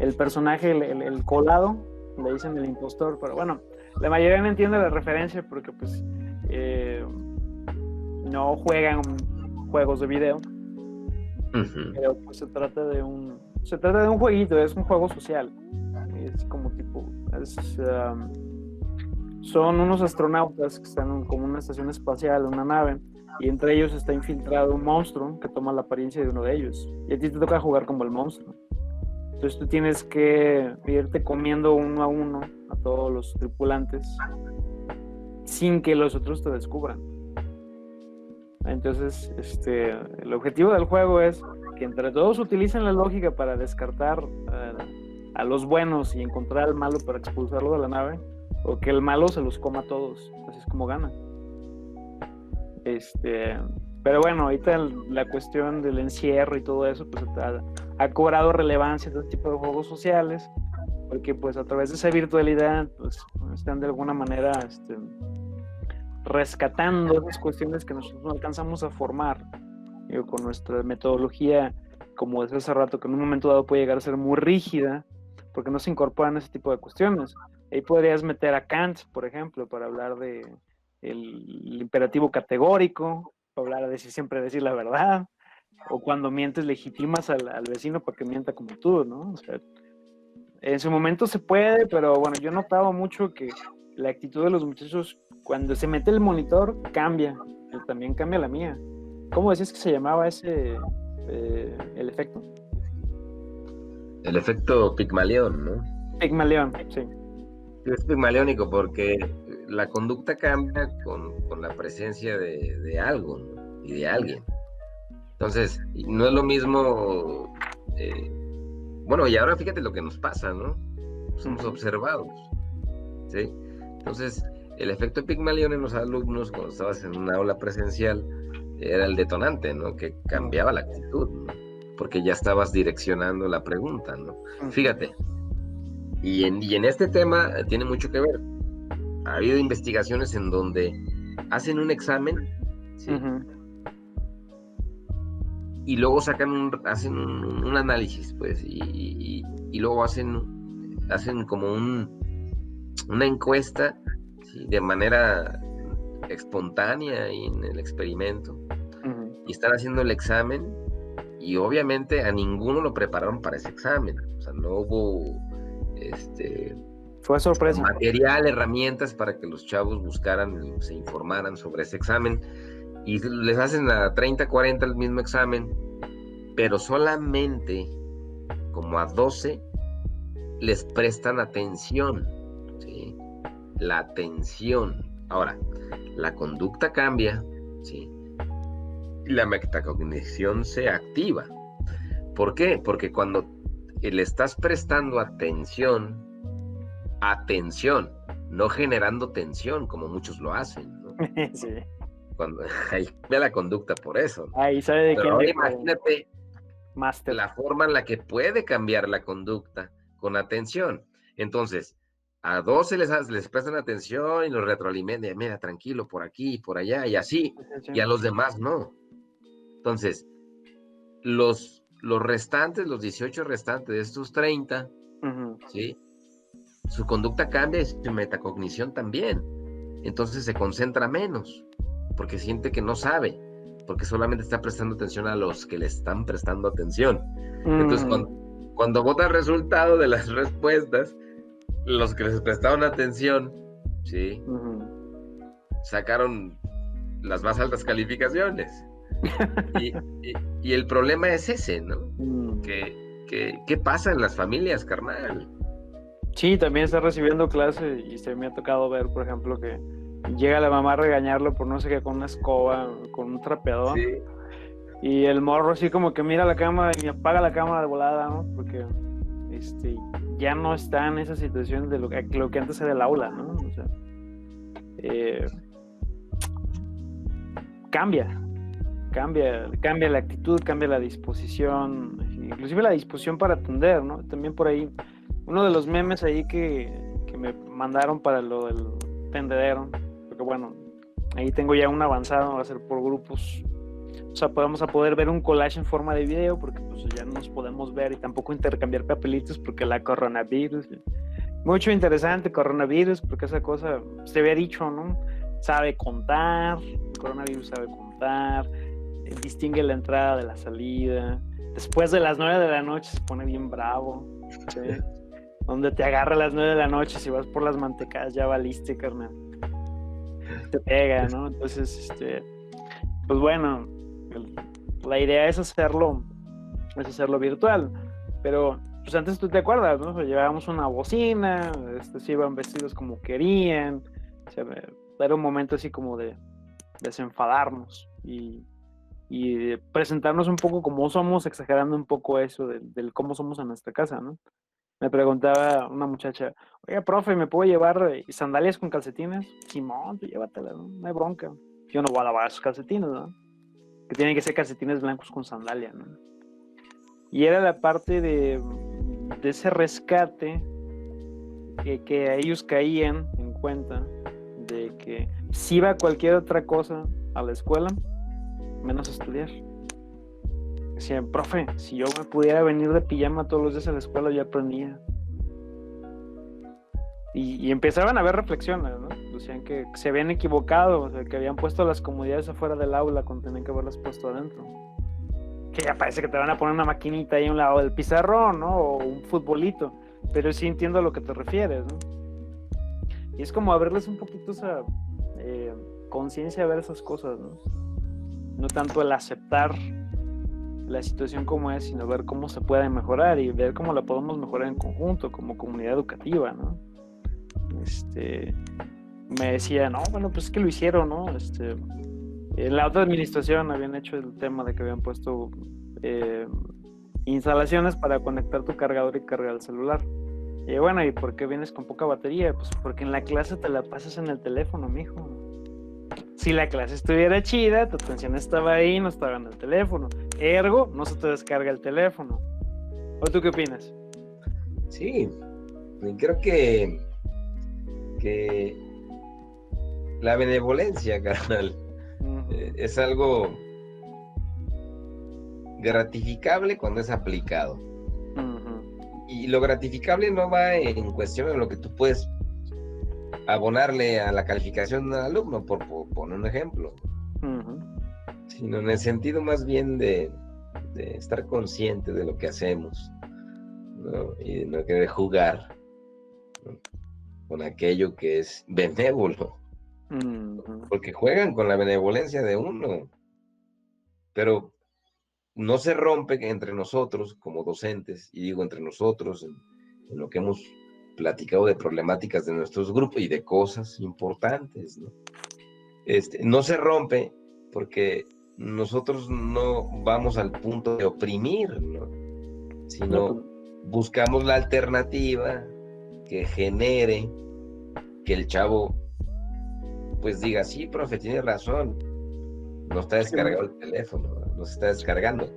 el personaje, el colado, le dicen el impostor, pero bueno, la mayoría no entiende la referencia porque pues no juegan juegos de video, pero pues se trata de un jueguito, es un juego social, es como tipo, son unos astronautas que están en como una estación espacial, una nave, y entre ellos está infiltrado un monstruo que toma la apariencia de uno de ellos, y a ti te toca jugar como el monstruo. Entonces tú tienes que irte comiendo uno a uno a todos los tripulantes sin que los otros te descubran. Entonces, el objetivo del juego es que entre todos utilicen la lógica para descartar a los buenos y encontrar al malo para expulsarlo de la nave, o que el malo se los coma a todos. Así es como gana. Pero bueno, ahorita la cuestión del encierro y todo eso pues ha cobrado relevancia este tipo de juegos sociales, porque pues a través de esa virtualidad pues están de alguna manera rescatando esas cuestiones que nosotros no alcanzamos a formar, con nuestra metodología, como decía hace rato, que en un momento dado puede llegar a ser muy rígida, porque no se incorporan ese tipo de cuestiones. Ahí podrías meter a Kant, por ejemplo, para hablar de el imperativo categórico, para hablar de si siempre decir la verdad, o cuando mientes legitimas al vecino para que mienta como tú, ¿no? O sea, en su momento se puede, pero bueno, yo he notado mucho que la actitud de los muchachos cuando se mete el monitor cambia, y también cambia la mía. ¿Cómo decías que se llamaba ese el efecto? El efecto Pigmalión, ¿no? Pigmalión, sí. Es pigmaliónico porque la conducta cambia con la presencia de algo, ¿no? Y de alguien. Entonces, no es lo mismo. Bueno, y ahora fíjate lo que nos pasa, ¿no? Somos observados, ¿sí? Entonces, el efecto Pigmalión en los alumnos, cuando estabas en una aula presencial, era el detonante, ¿no? Que cambiaba la actitud, ¿no? Porque ya estabas direccionando la pregunta, ¿no? Fíjate. Y en este tema tiene mucho que ver. Ha habido investigaciones en donde hacen un examen, ¿sí? Y luego hacen un análisis, pues, y luego hacen como una encuesta, ¿sí? De manera espontánea y en el experimento. Y están haciendo el examen y obviamente a ninguno lo prepararon para ese examen. O sea, no hubo fue sorpresa, material, herramientas para que los chavos buscaran y se informaran sobre ese examen, y les hacen a 30, 40 el mismo examen, pero solamente como a 12 les prestan atención, ¿sí? La atención. Ahora, la conducta cambia, ¿sí? Y la metacognición se activa. ¿Por qué? Porque cuando le estás prestando atención, no generando tensión, como muchos lo hacen, ¿no? Sí. Cuando ahí cambia la conducta por eso, ¿no? Ahí sabe de quién. Ahora imagínate Master. la forma en la que puede cambiar la conducta con atención. Entonces, a 12 les prestan atención y los retroalimentan, mira, tranquilo, por aquí y por allá, y así, y a los demás no. Entonces, los restantes, los 18 restantes de estos 30, ¿sí? Su conducta cambia y su metacognición también. Entonces se concentra menos, porque siente que no sabe, porque solamente está prestando atención a los que le están prestando atención. Entonces, cuando vota el resultado de las respuestas, los que les prestaron atención, ¿sí? Sacaron las más altas calificaciones. y el problema es ese, ¿no? ¿Qué pasa en las familias, carnal? Sí, también está recibiendo clase y se me ha tocado ver, por ejemplo, que llega la mamá a regañarlo por no sé qué, con una escoba, con un trapeador. Sí, Y el morro así como que mira la cámara y apaga la cámara de volada, ¿no? Porque ya no está en esa situación de lo que antes era el aula, ¿no? O sea, cambia la actitud, cambia la disposición, inclusive la disposición para atender, ¿no? También por ahí, uno de los memes ahí que me mandaron para lo del tendedero, porque bueno, ahí tengo ya un avanzado, va a ser por grupos. O sea, vamos a poder ver un collage en forma de video porque pues ya no nos podemos ver y tampoco intercambiar papelitos porque la coronavirus. Mucho interesante coronavirus porque esa cosa se había dicho, ¿no? Sabe contar, el coronavirus sabe contar, distingue la entrada de la salida. Después de las 9 de la noche se pone bien bravo, ¿sí? Donde te agarra a las 9 de la noche, si vas por las mantecadas ya valiste, carnal. Te pega, ¿no? Entonces, pues bueno, la idea es hacerlo virtual, pero pues antes tú te acuerdas, ¿no? O sea, llevábamos una bocina, se iban vestidos como querían, o sea, era un momento así como de desenfadarnos y presentarnos un poco como somos, exagerando un poco eso del cómo somos en nuestra casa, ¿no? Me preguntaba una muchacha, oiga, profe, ¿me puedo llevar sandalias con calcetines? Simón, tú llévatelas, ¿no? hay bronca. Yo no voy a lavar esos calcetines, ¿no? Que tienen que ser calcetines blancos con sandalia, ¿no? Y era la parte de ese rescate que ellos caían en cuenta de que si iba cualquier otra cosa a la escuela, menos estudiar. Decían, profe, si yo me pudiera venir de pijama todos los días a la escuela, ya aprendía. Y empezaban a haber reflexiones, ¿no? Decían que se habían equivocado, o sea, que habían puesto las comodidades afuera del aula cuando tenían que haberlas puesto adentro. Que ya parece que te van a poner una maquinita ahí a un lado del pizarrón, ¿no? O un futbolito. Pero sí entiendo a lo que te refieres, ¿no? Y es como abrirles un poquito esa conciencia a ver esas cosas, ¿no? No tanto el aceptar la situación como es, sino ver cómo se puede mejorar y ver cómo la podemos mejorar en conjunto, como comunidad educativa, ¿no? Me decía, no, bueno, pues es que lo hicieron, ¿no? En la otra administración habían hecho el tema de que habían puesto instalaciones para conectar tu cargador y cargar el celular. Y bueno, ¿y por qué vienes con poca batería? Pues porque en la clase te la pasas en el teléfono, mijo. Si la clase estuviera chida, tu atención estaba ahí, no estaba en el teléfono. Ergo, no se te descarga el teléfono. ¿O tú qué opinas? Sí, creo que la benevolencia, carnal, es algo gratificable cuando es aplicado. Y lo gratificable no va en cuestión de lo que tú puedes abonarle a la calificación de un alumno, por poner un ejemplo, sino en el sentido más bien de estar consciente de lo que hacemos, ¿no? Y de jugar, ¿no? Con aquello que es benévolo, porque juegan con la benevolencia de uno, pero no se rompe entre nosotros como docentes, y digo entre nosotros en lo que hemos platicado de problemáticas de nuestros grupos y de cosas importantes, ¿no? No se rompe porque nosotros no vamos al punto de oprimir, ¿no? Sino buscamos la alternativa que genere que el chavo pues diga, sí, profe, tiene razón, no está descargado el teléfono, no se está descargando.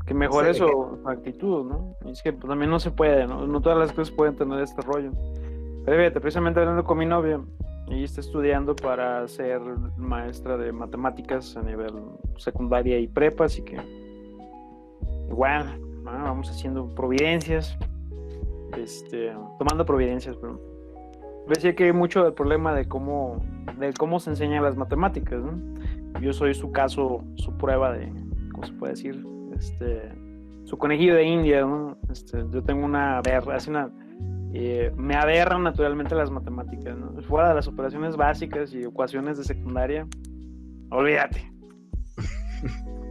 Que mejore su actitud, ¿no? Y es que pues, también no se puede, ¿no? No todas las cosas pueden tener este rollo. Pero fíjate, precisamente hablando con mi novia, ella está estudiando para ser maestra de matemáticas a nivel secundaria y prepa, así que igual, ¿no? Vamos haciendo providencias, tomando providencias, pero decía que hay mucho del problema de cómo se enseñan las matemáticas, ¿no? Yo soy su caso, su prueba de, ¿cómo se puede decir? Su conejillo de India, ¿no? Yo tengo una me aberran naturalmente las matemáticas, ¿no? Fuera de las operaciones básicas y ecuaciones de secundaria, olvídate.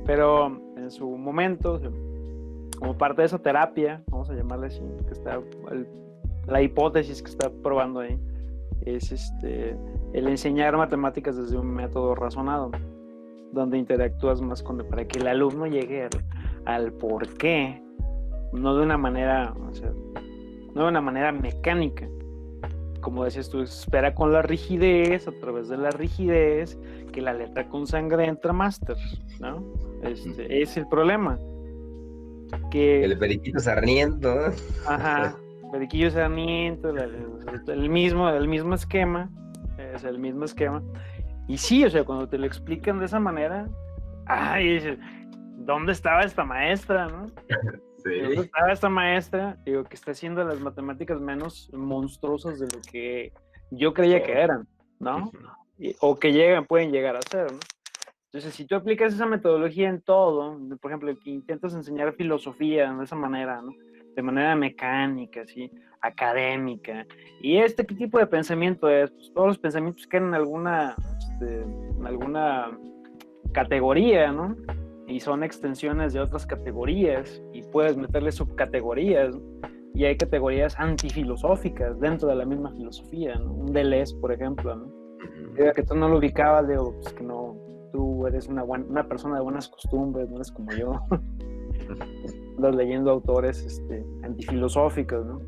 Pero en su momento, como parte de esa terapia, vamos a llamarle así, que está la hipótesis que está probando ahí es el enseñar matemáticas desde un método razonado, donde interactúas más para que el alumno llegue al por qué, no de una manera, no de una manera mecánica. Como decías tú, espera con la rigidez, a través de la rigidez, que la letra con sangre entra máster, ¿no? Es el problema. Que el periquito sarniento, ¿no? Ajá, periquillo sarniento, el mismo esquema, es el mismo esquema. Y sí, o sea, cuando te lo explican de esa manera, ay, ¿dónde estaba esta maestra, no? Sí. ¿Dónde estaba esta maestra? Digo, que está haciendo las matemáticas menos monstruosas de lo que yo creía que eran, ¿no? O que pueden llegar a ser, ¿no? Entonces, si tú aplicas esa metodología en todo, por ejemplo, que intentas enseñar filosofía de esa manera, ¿no? De manera mecánica, ¿sí? Académica, y ¿qué tipo de pensamiento es? Pues todos los pensamientos quedan en alguna categoría, ¿no? Y son extensiones de otras categorías, y puedes meterle subcategorías, ¿no? Y hay categorías antifilosóficas dentro de la misma filosofía, ¿no? Un Deleuze, por ejemplo, ¿no? Que tú no lo ubicabas, digo, pues que no, tú eres una persona de buenas costumbres, no eres como yo. Andas leyendo autores antifilosóficos, ¿no?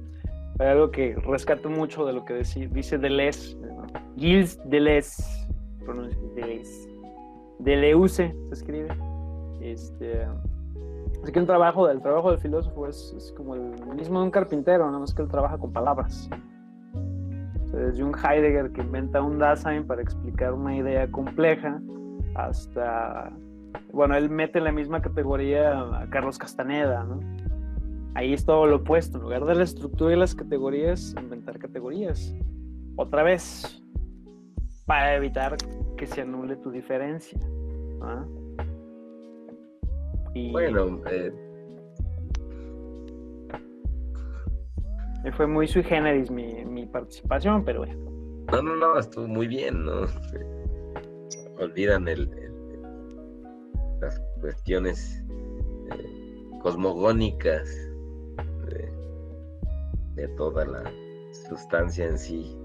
Hay algo que rescato mucho de lo que dice Deleuze, ¿no? Gilles Deleuze, pronuncia Deleuze. Deleuze se escribe. Así que el trabajo del filósofo es como el mismo de un carpintero, nada más que él trabaja con palabras. O sea, desde un Heidegger que inventa un Dasein para explicar una idea compleja, hasta, bueno, él mete en la misma categoría a Carlos Castaneda, ¿no? Ahí es todo lo opuesto, en lugar de la estructura y las categorías, inventar categorías. Otra vez, para evitar que se anule tu diferencia, ¿no? Y bueno, fue muy sui generis mi participación, pero bueno. No, estuvo muy bien, ¿no? Olvidan las cuestiones cosmogónicas de toda la sustancia en sí.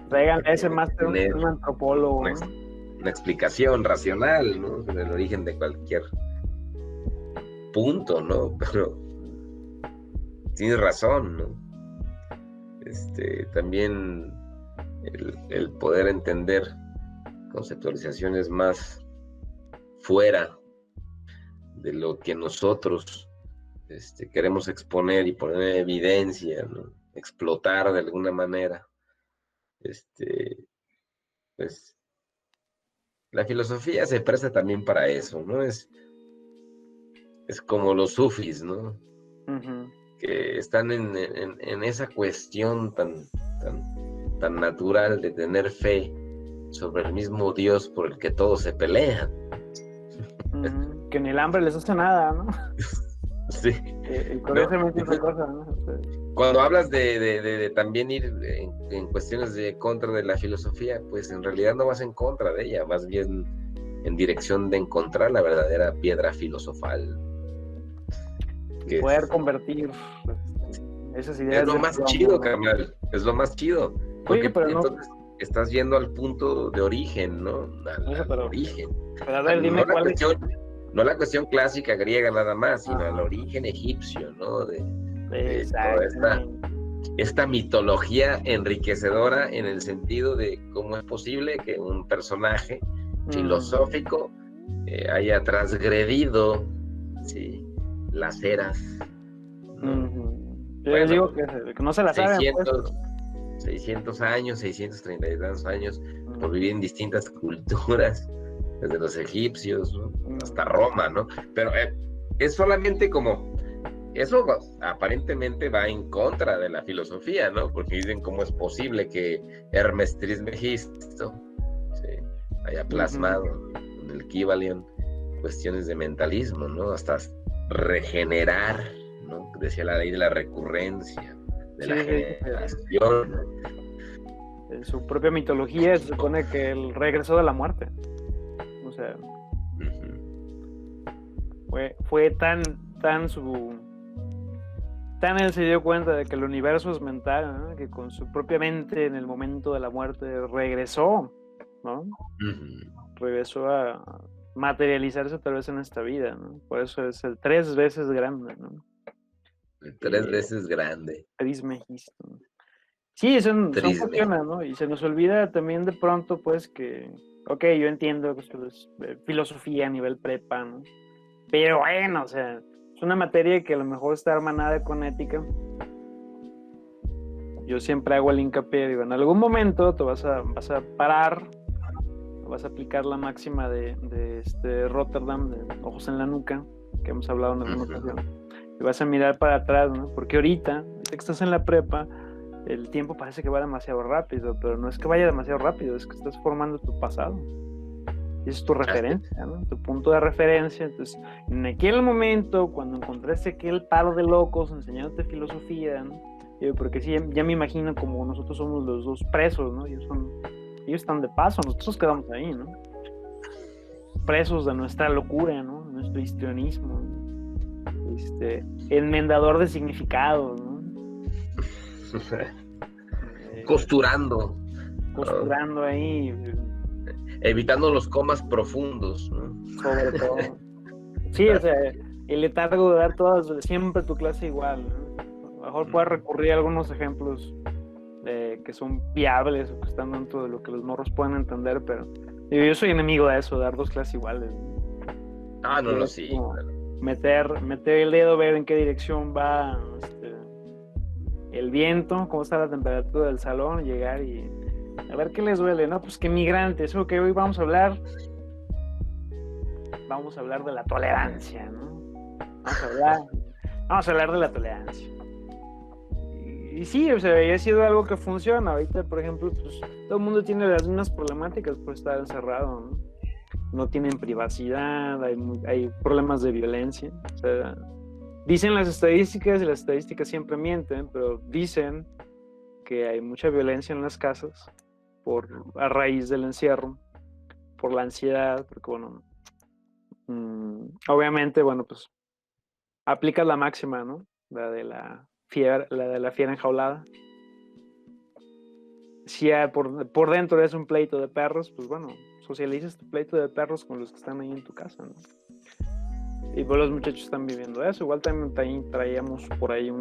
Traigan ese máster un antropólogo, ¿no? Una explicación racional, ¿no? Del origen de cualquier punto, ¿no? Pero tienes razón, ¿no? También el poder entender conceptualizaciones más fuera de lo que nosotros queremos exponer y poner en evidencia, ¿no? Explotar de alguna manera, pues la filosofía se presta también para eso, ¿no? Es como los sufis, ¿no? Uh-huh. Que están en esa cuestión tan natural de tener fe sobre el mismo Dios por el que todos se pelean. Uh-huh. Que ni el hambre les hace nada, ¿no? Sí. Curiosamente no, otra cosa, ¿no? Cuando hablas de también ir en cuestiones de contra de la filosofía, pues en realidad no vas en contra de ella, más bien en dirección de encontrar la verdadera piedra filosofal. Que poder convertir esas ideas. Es lo más chido, carnal. Es lo más chido. Porque pero entonces estás yendo al punto de origen, ¿no? Al origen. Pero a ver, dime cuál es. No la cuestión clásica griega nada más, sino al origen egipcio, ¿no? De toda esta mitología enriquecedora en el sentido de cómo es posible que un personaje filosófico haya transgredido, ¿sí?, las eras, ¿no? Yo les digo que no se la saben. 600 años, 630 y tantos años por vivir en distintas culturas, desde los egipcios, ¿no?, hasta Roma, ¿no? Pero es solamente como eso aparentemente va en contra de la filosofía, ¿no? Porque dicen cómo es posible que Hermes Trismegisto, ¿sí?, haya plasmado en el Kybalion cuestiones de mentalismo, ¿no? Hasta regenerar, ¿no? Decía la ley de la recurrencia, de la generación. En su propia mitología se supone que él regresó de la muerte. O sea, fue tan Tanner se dio cuenta de que el universo es mental, ¿no? Que con su propia mente en el momento de la muerte regresó, ¿no? Regresó a materializarse otra vez en esta vida, ¿no? Por eso es el 3 veces grande, ¿no? El 3 veces grande. Trismegisto. Sí, son Trisme. cuestiones, ¿no? Y se nos olvida también de pronto, pues, que, ok, yo entiendo que esto es filosofía a nivel prepa, ¿no? Pero bueno, o sea, es una materia que a lo mejor está hermanada con ética. Yo siempre hago el hincapié, digo, en algún momento te vas a parar, vas a aplicar la máxima de Rotterdam, de ojos en la nuca, que hemos hablado en alguna ocasión, y vas a mirar para atrás, ¿no? Porque ahorita que estás en la prepa, el tiempo parece que va demasiado rápido, pero no es que vaya demasiado rápido, es que estás formando tu pasado. Y esa es tu referencia, ¿no? Tu punto de referencia. Entonces, en aquel momento, cuando encontraste aquel paro de locos enseñándote filosofía, ¿no? Porque sí, ya me imagino como nosotros somos los dos presos, ¿no? Ellos están de paso, nosotros quedamos ahí, ¿no? Presos de nuestra locura, ¿no? Nuestro histrionismo, ¿no? Enmendador de significados, ¿no? Costurando ahí, evitando los comas profundos, ¿no? Sobre todo. Sí, o sea, el letargo de dar siempre tu clase igual, ¿no? A lo mejor puedes recurrir a algunos ejemplos que son viables o que están dentro de lo que los morros pueden entender, pero yo soy enemigo de eso, dar 2 clases iguales, ¿no? No, sí. Claro. Meter el dedo, ver en qué dirección va el viento, cómo está la temperatura del salón, llegar y a ver qué les duele, ¿no? Pues que migrantes, eso que hoy vamos a hablar de la tolerancia, ¿no? Vamos a hablar de la tolerancia. Y sí, o sea, ha sido algo que funciona. Ahorita, por ejemplo, pues todo el mundo tiene las mismas problemáticas por estar encerrado, ¿no? No tienen privacidad, hay problemas de violencia. O sea, dicen las estadísticas, y las estadísticas siempre mienten, pero dicen que hay mucha violencia en las casas a raíz del encierro, por la ansiedad, porque bueno, obviamente, bueno, pues aplicas la máxima, ¿no? La de la fiera enjaulada. Si por dentro es un pleito de perros, pues bueno, socializas tu pleito de perros con los que están ahí en tu casa, ¿no? Y pues los muchachos están viviendo eso. Igual también traíamos por ahí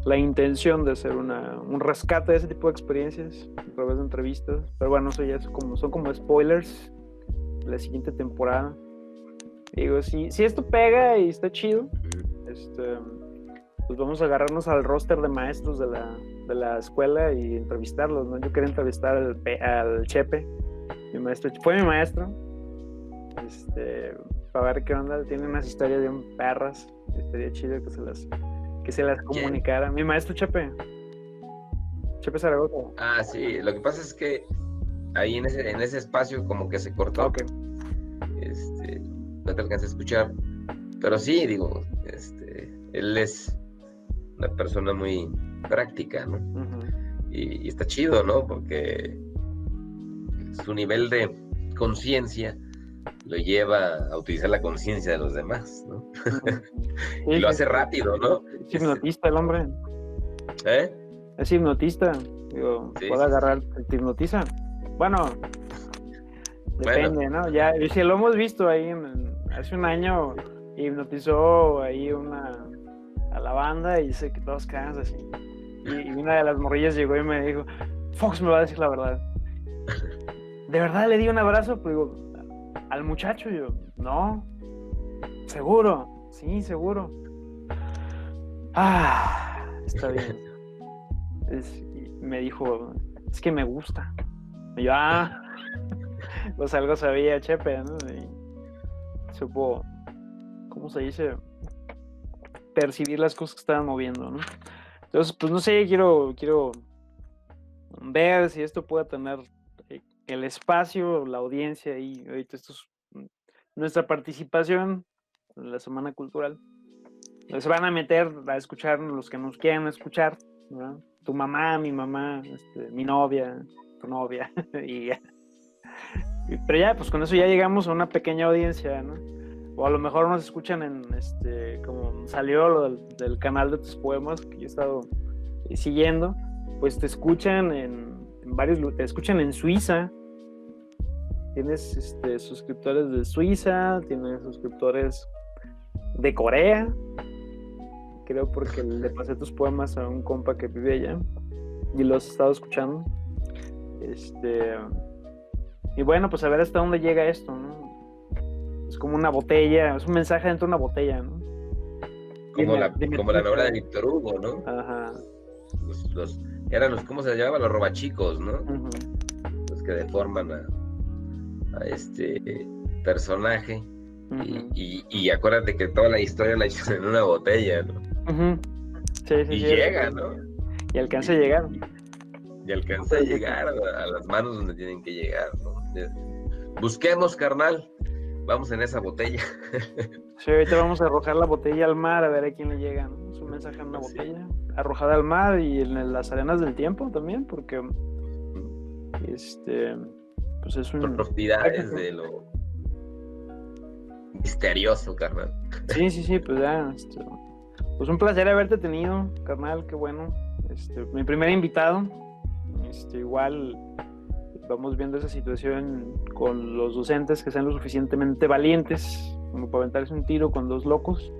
la intención de hacer un rescate de ese tipo de experiencias a través de entrevistas, pero bueno, eso ya son como spoilers de la siguiente temporada. Digo, si esto pega y está chido, pues vamos a agarrarnos al roster de maestros de la escuela y entrevistarlos, ¿no? Yo quería entrevistar al Chepe, fue mi maestro, para ver qué onda. Tiene unas historias bien perras, estaría chido que se las comunicara. Mi maestro Chepe Zaragoza. Sí, lo que pasa es que ahí en ese espacio como que se cortó. Okay. No te alcancé a escuchar, pero sí, digo, él es una persona muy práctica, ¿no? Y está chido, ¿no? Porque su nivel de conciencia lo lleva a utilizar la conciencia de los demás, ¿no? Y lo hace rápido, ¿no? Es hipnotista el hombre. Es hipnotista. Digo, sí, puede agarrar, te hipnotiza. Bueno, depende, ¿no? Ya, si lo hemos visto ahí hace un año, hipnotizó ahí a la banda y dice que todos quedamos así. Y una de las morrillas llegó y me dijo, Fox me va a decir la verdad. ¿De verdad le di un abrazo? Pues digo, al muchacho, yo, no, seguro, sí, seguro. Está bien. Me dijo, es que me gusta. Y yo, pues algo sabía Chepe, ¿no? Y supo, ¿cómo se dice? Percibir las cosas que estaban moviendo, ¿no? Entonces, pues no sé, quiero ver si esto puede tener el espacio, la audiencia y ahorita esto es nuestra participación en la Semana Cultural. Se van a meter a escuchar los que nos quieran escuchar, ¿no? Tu mamá, mi mamá, mi novia, tu novia pero ya, pues con eso ya llegamos a una pequeña audiencia, ¿no? o a lo mejor nos escuchan en como salió lo del canal de tus poemas que yo he estado siguiendo, pues te escuchan en varios lugares, te escuchan en Suiza, tienes suscriptores de Suiza, tienes suscriptores de Corea, creo, porque le pasé tus poemas a un compa que vive allá y los he estado escuchando. Y bueno, pues a ver hasta dónde llega esto, ¿no? Es como una botella, es un mensaje dentro de una botella, ¿no? Como la novela de Víctor Hugo, ¿no? Ajá. Eran ¿cómo se llamaban? Los robachicos, ¿no? Uh-huh. Los que deforman a este personaje. Uh-huh. Y acuérdate que toda la historia la echan en una botella, ¿no? Uh-huh. Sí, y llega, ¿no? Y alcanza a llegar. Y alcanza a llegar a las manos donde tienen que llegar, ¿no? Busquemos, carnal. Vamos en esa botella. Sí, ahorita vamos a arrojar la botella al mar a ver a quién le llega, ¿no? Es un mensaje en una botella, arrojada al mar y en las arenas del tiempo también, porque pues es un... Profundidades de lo misterioso, carnal. Sí, pues ya, pues un placer haberte tenido, carnal, qué bueno. Mi primer invitado, igual vamos viendo esa situación con los docentes que sean lo suficientemente valientes como para aventarse un tiro con dos locos.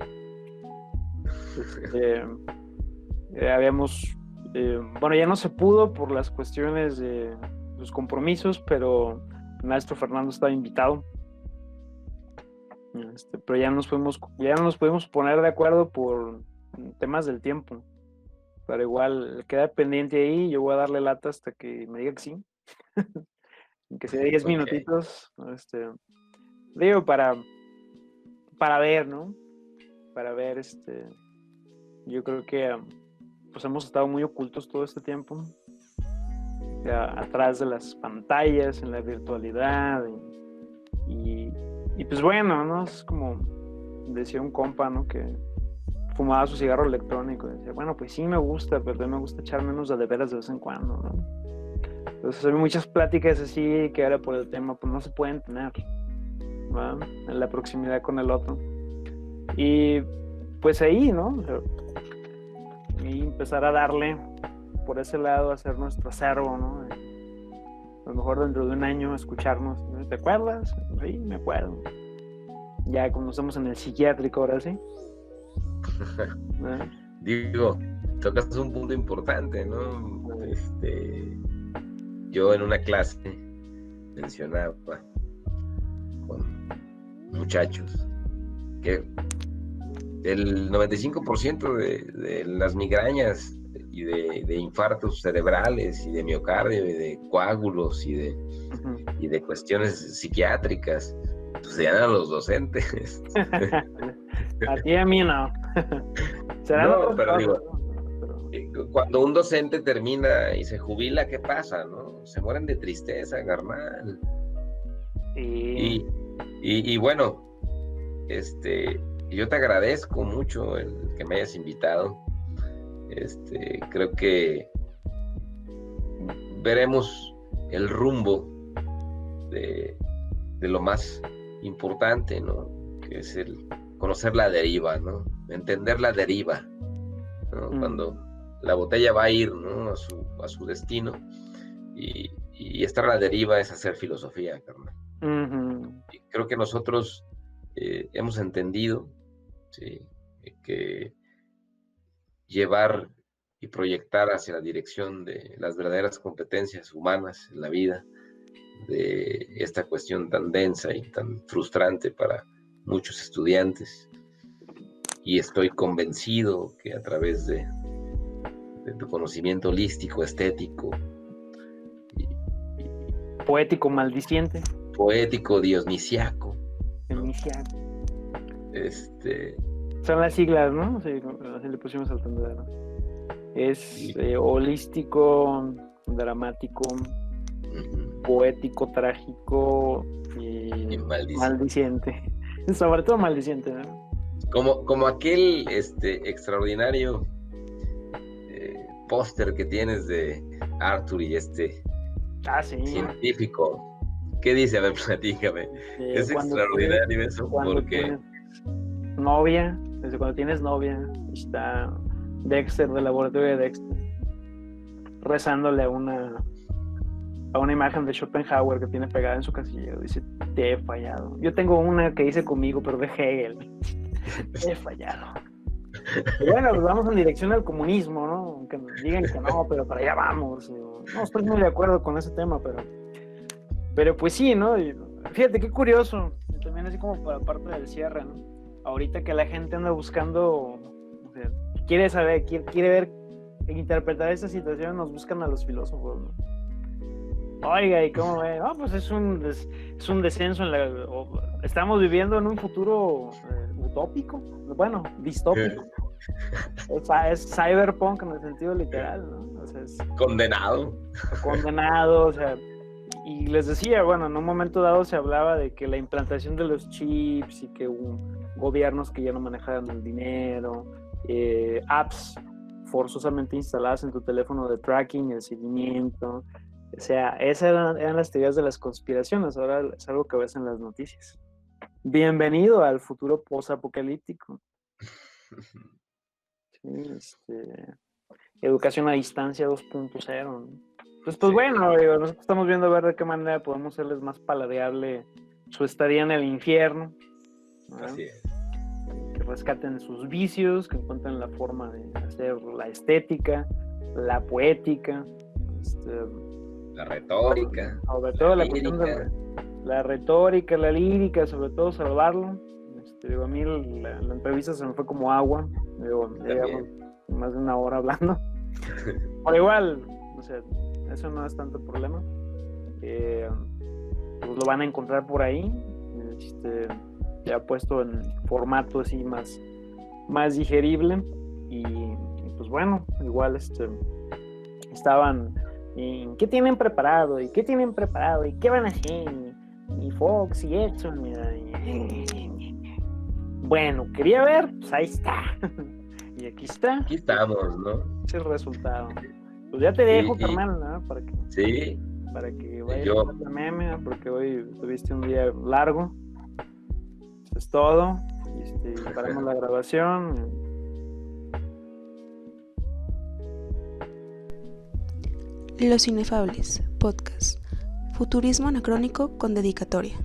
Bueno, ya no se pudo por las cuestiones de los compromisos, pero el maestro Fernando estaba invitado. Pero ya no nos pudimos poner de acuerdo por temas del tiempo. Pero igual queda pendiente ahí, yo voy a darle lata hasta que me diga que sí. Que sea 10 minutitos, digo, para ver, ¿no? Para ver, yo creo que pues hemos estado muy ocultos todo este tiempo, atrás de las pantallas, en la virtualidad, y pues bueno, ¿no? Es como decía un compa, ¿no? Que fumaba su cigarro electrónico, decía, bueno, pues sí me gusta, pero a mí me gusta echar menos de veras de vez en cuando, ¿no? Entonces hay muchas pláticas así que ahora por el tema pues no se pueden tener, ¿verdad? En la proximidad con el otro. Y pues ahí, ¿no? Y empezar a darle por ese lado, hacer nuestro acervo, ¿no? A lo mejor dentro de un año escucharnos. ¿Te acuerdas? Sí, me acuerdo. Ya conocemos en el psiquiátrico ahora sí. Digo, tocas un punto importante, ¿no? Yo en una clase mencionaba con muchachos que el 95% de las migrañas y de infartos cerebrales y de miocardio y de coágulos y de cuestiones psiquiátricas pues se dan a los docentes. A ti y a mí no. No, pero digo, cuando un docente termina y se jubila, ¿qué pasa, no? Se mueren de tristeza, carnal. Y bueno, yo te agradezco mucho el que me hayas invitado. Creo que veremos el rumbo de lo más importante, ¿no? Que es el conocer la deriva, ¿no? Entender la deriva, ¿no? Cuando la botella va a ir, ¿no? a su destino y estar a la deriva es hacer filosofía, carnal. Y creo que nosotros hemos entendido, ¿sí? Que llevar y proyectar hacia la dirección de las verdaderas competencias humanas en la vida, de esta cuestión tan densa y tan frustrante para muchos estudiantes, y estoy convencido que a través de tu conocimiento holístico, estético poético, maldiciente, poético, dionisiaco, ¿no? Son las siglas, ¿no? Sí, así le pusimos al tendero. Es holístico, dramático, poético, trágico y maldiciente. Sobre todo maldiciente, ¿no? Como aquel extraordinario póster que tienes de Arthur y científico. ¿Qué dice? A ver, platícame. Es extraordinario eso porque novia, desde cuando tienes novia, está Dexter del laboratorio de Dexter rezándole a una imagen de Schopenhauer que tiene pegada en su casillero. Dice, te he fallado. Yo tengo una que hice conmigo, pero de Hegel. Te he fallado. Y bueno, pues vamos en dirección al comunismo, ¿no? Aunque digan que no, pero para allá vamos. No estoy muy de acuerdo con ese tema, pero pues sí, ¿no? Y fíjate qué curioso. También así como para parte del cierre, ¿no? Ahorita que la gente anda buscando, o sea, quiere saber, quiere ver, interpretar esta situación, nos buscan a los filósofos, ¿no? Oiga, ¿y cómo ve? No, pues es un descenso estamos viviendo en un futuro utópico, bueno, distópico. Es cyberpunk en el sentido literal, ¿no? O sea, es condenado, o sea, y les decía, bueno, en un momento dado se hablaba de que la implantación de los chips y que hubo gobiernos que ya no manejaban el dinero, apps forzosamente instaladas en tu teléfono de tracking, el seguimiento. O sea, esas eran las teorías de las conspiraciones, ahora es algo que ves en las noticias. Bienvenido al futuro post-apocalíptico. Sí, educación a distancia 2.0, ¿no? Pues sí. Bueno, nosotros estamos viendo a ver de qué manera podemos hacerles más paladeable su estadía en el infierno, ¿no? Así es. Que rescaten sus vicios, que encuentren la forma de hacer la estética, la poética, la retórica, sobre todo la cuestión de la retórica, la lírica, sobre todo salvarlo. A mí la entrevista se me fue como agua, llevamos más de una hora hablando. Pero igual, o sea, eso no es tanto problema. Pues lo van a encontrar por ahí, ya puesto en formato así más digerible. Y pues bueno, igual estaban... ¿Qué tienen preparado? ¿Y qué tienen preparado? ¿Y qué van a hacer? Y Fox y Edson. Bueno, quería ver, pues ahí está. Y aquí está. Aquí estamos, ¿no? Ese es el resultado. Pues ya te dejo, carnal, ¿no? Para que vayas a la meme, ¿no? Porque hoy tuviste un día largo. Eso es todo. Paramos la grabación. Los Inefables, podcast. Futurismo anacrónico con dedicatoria.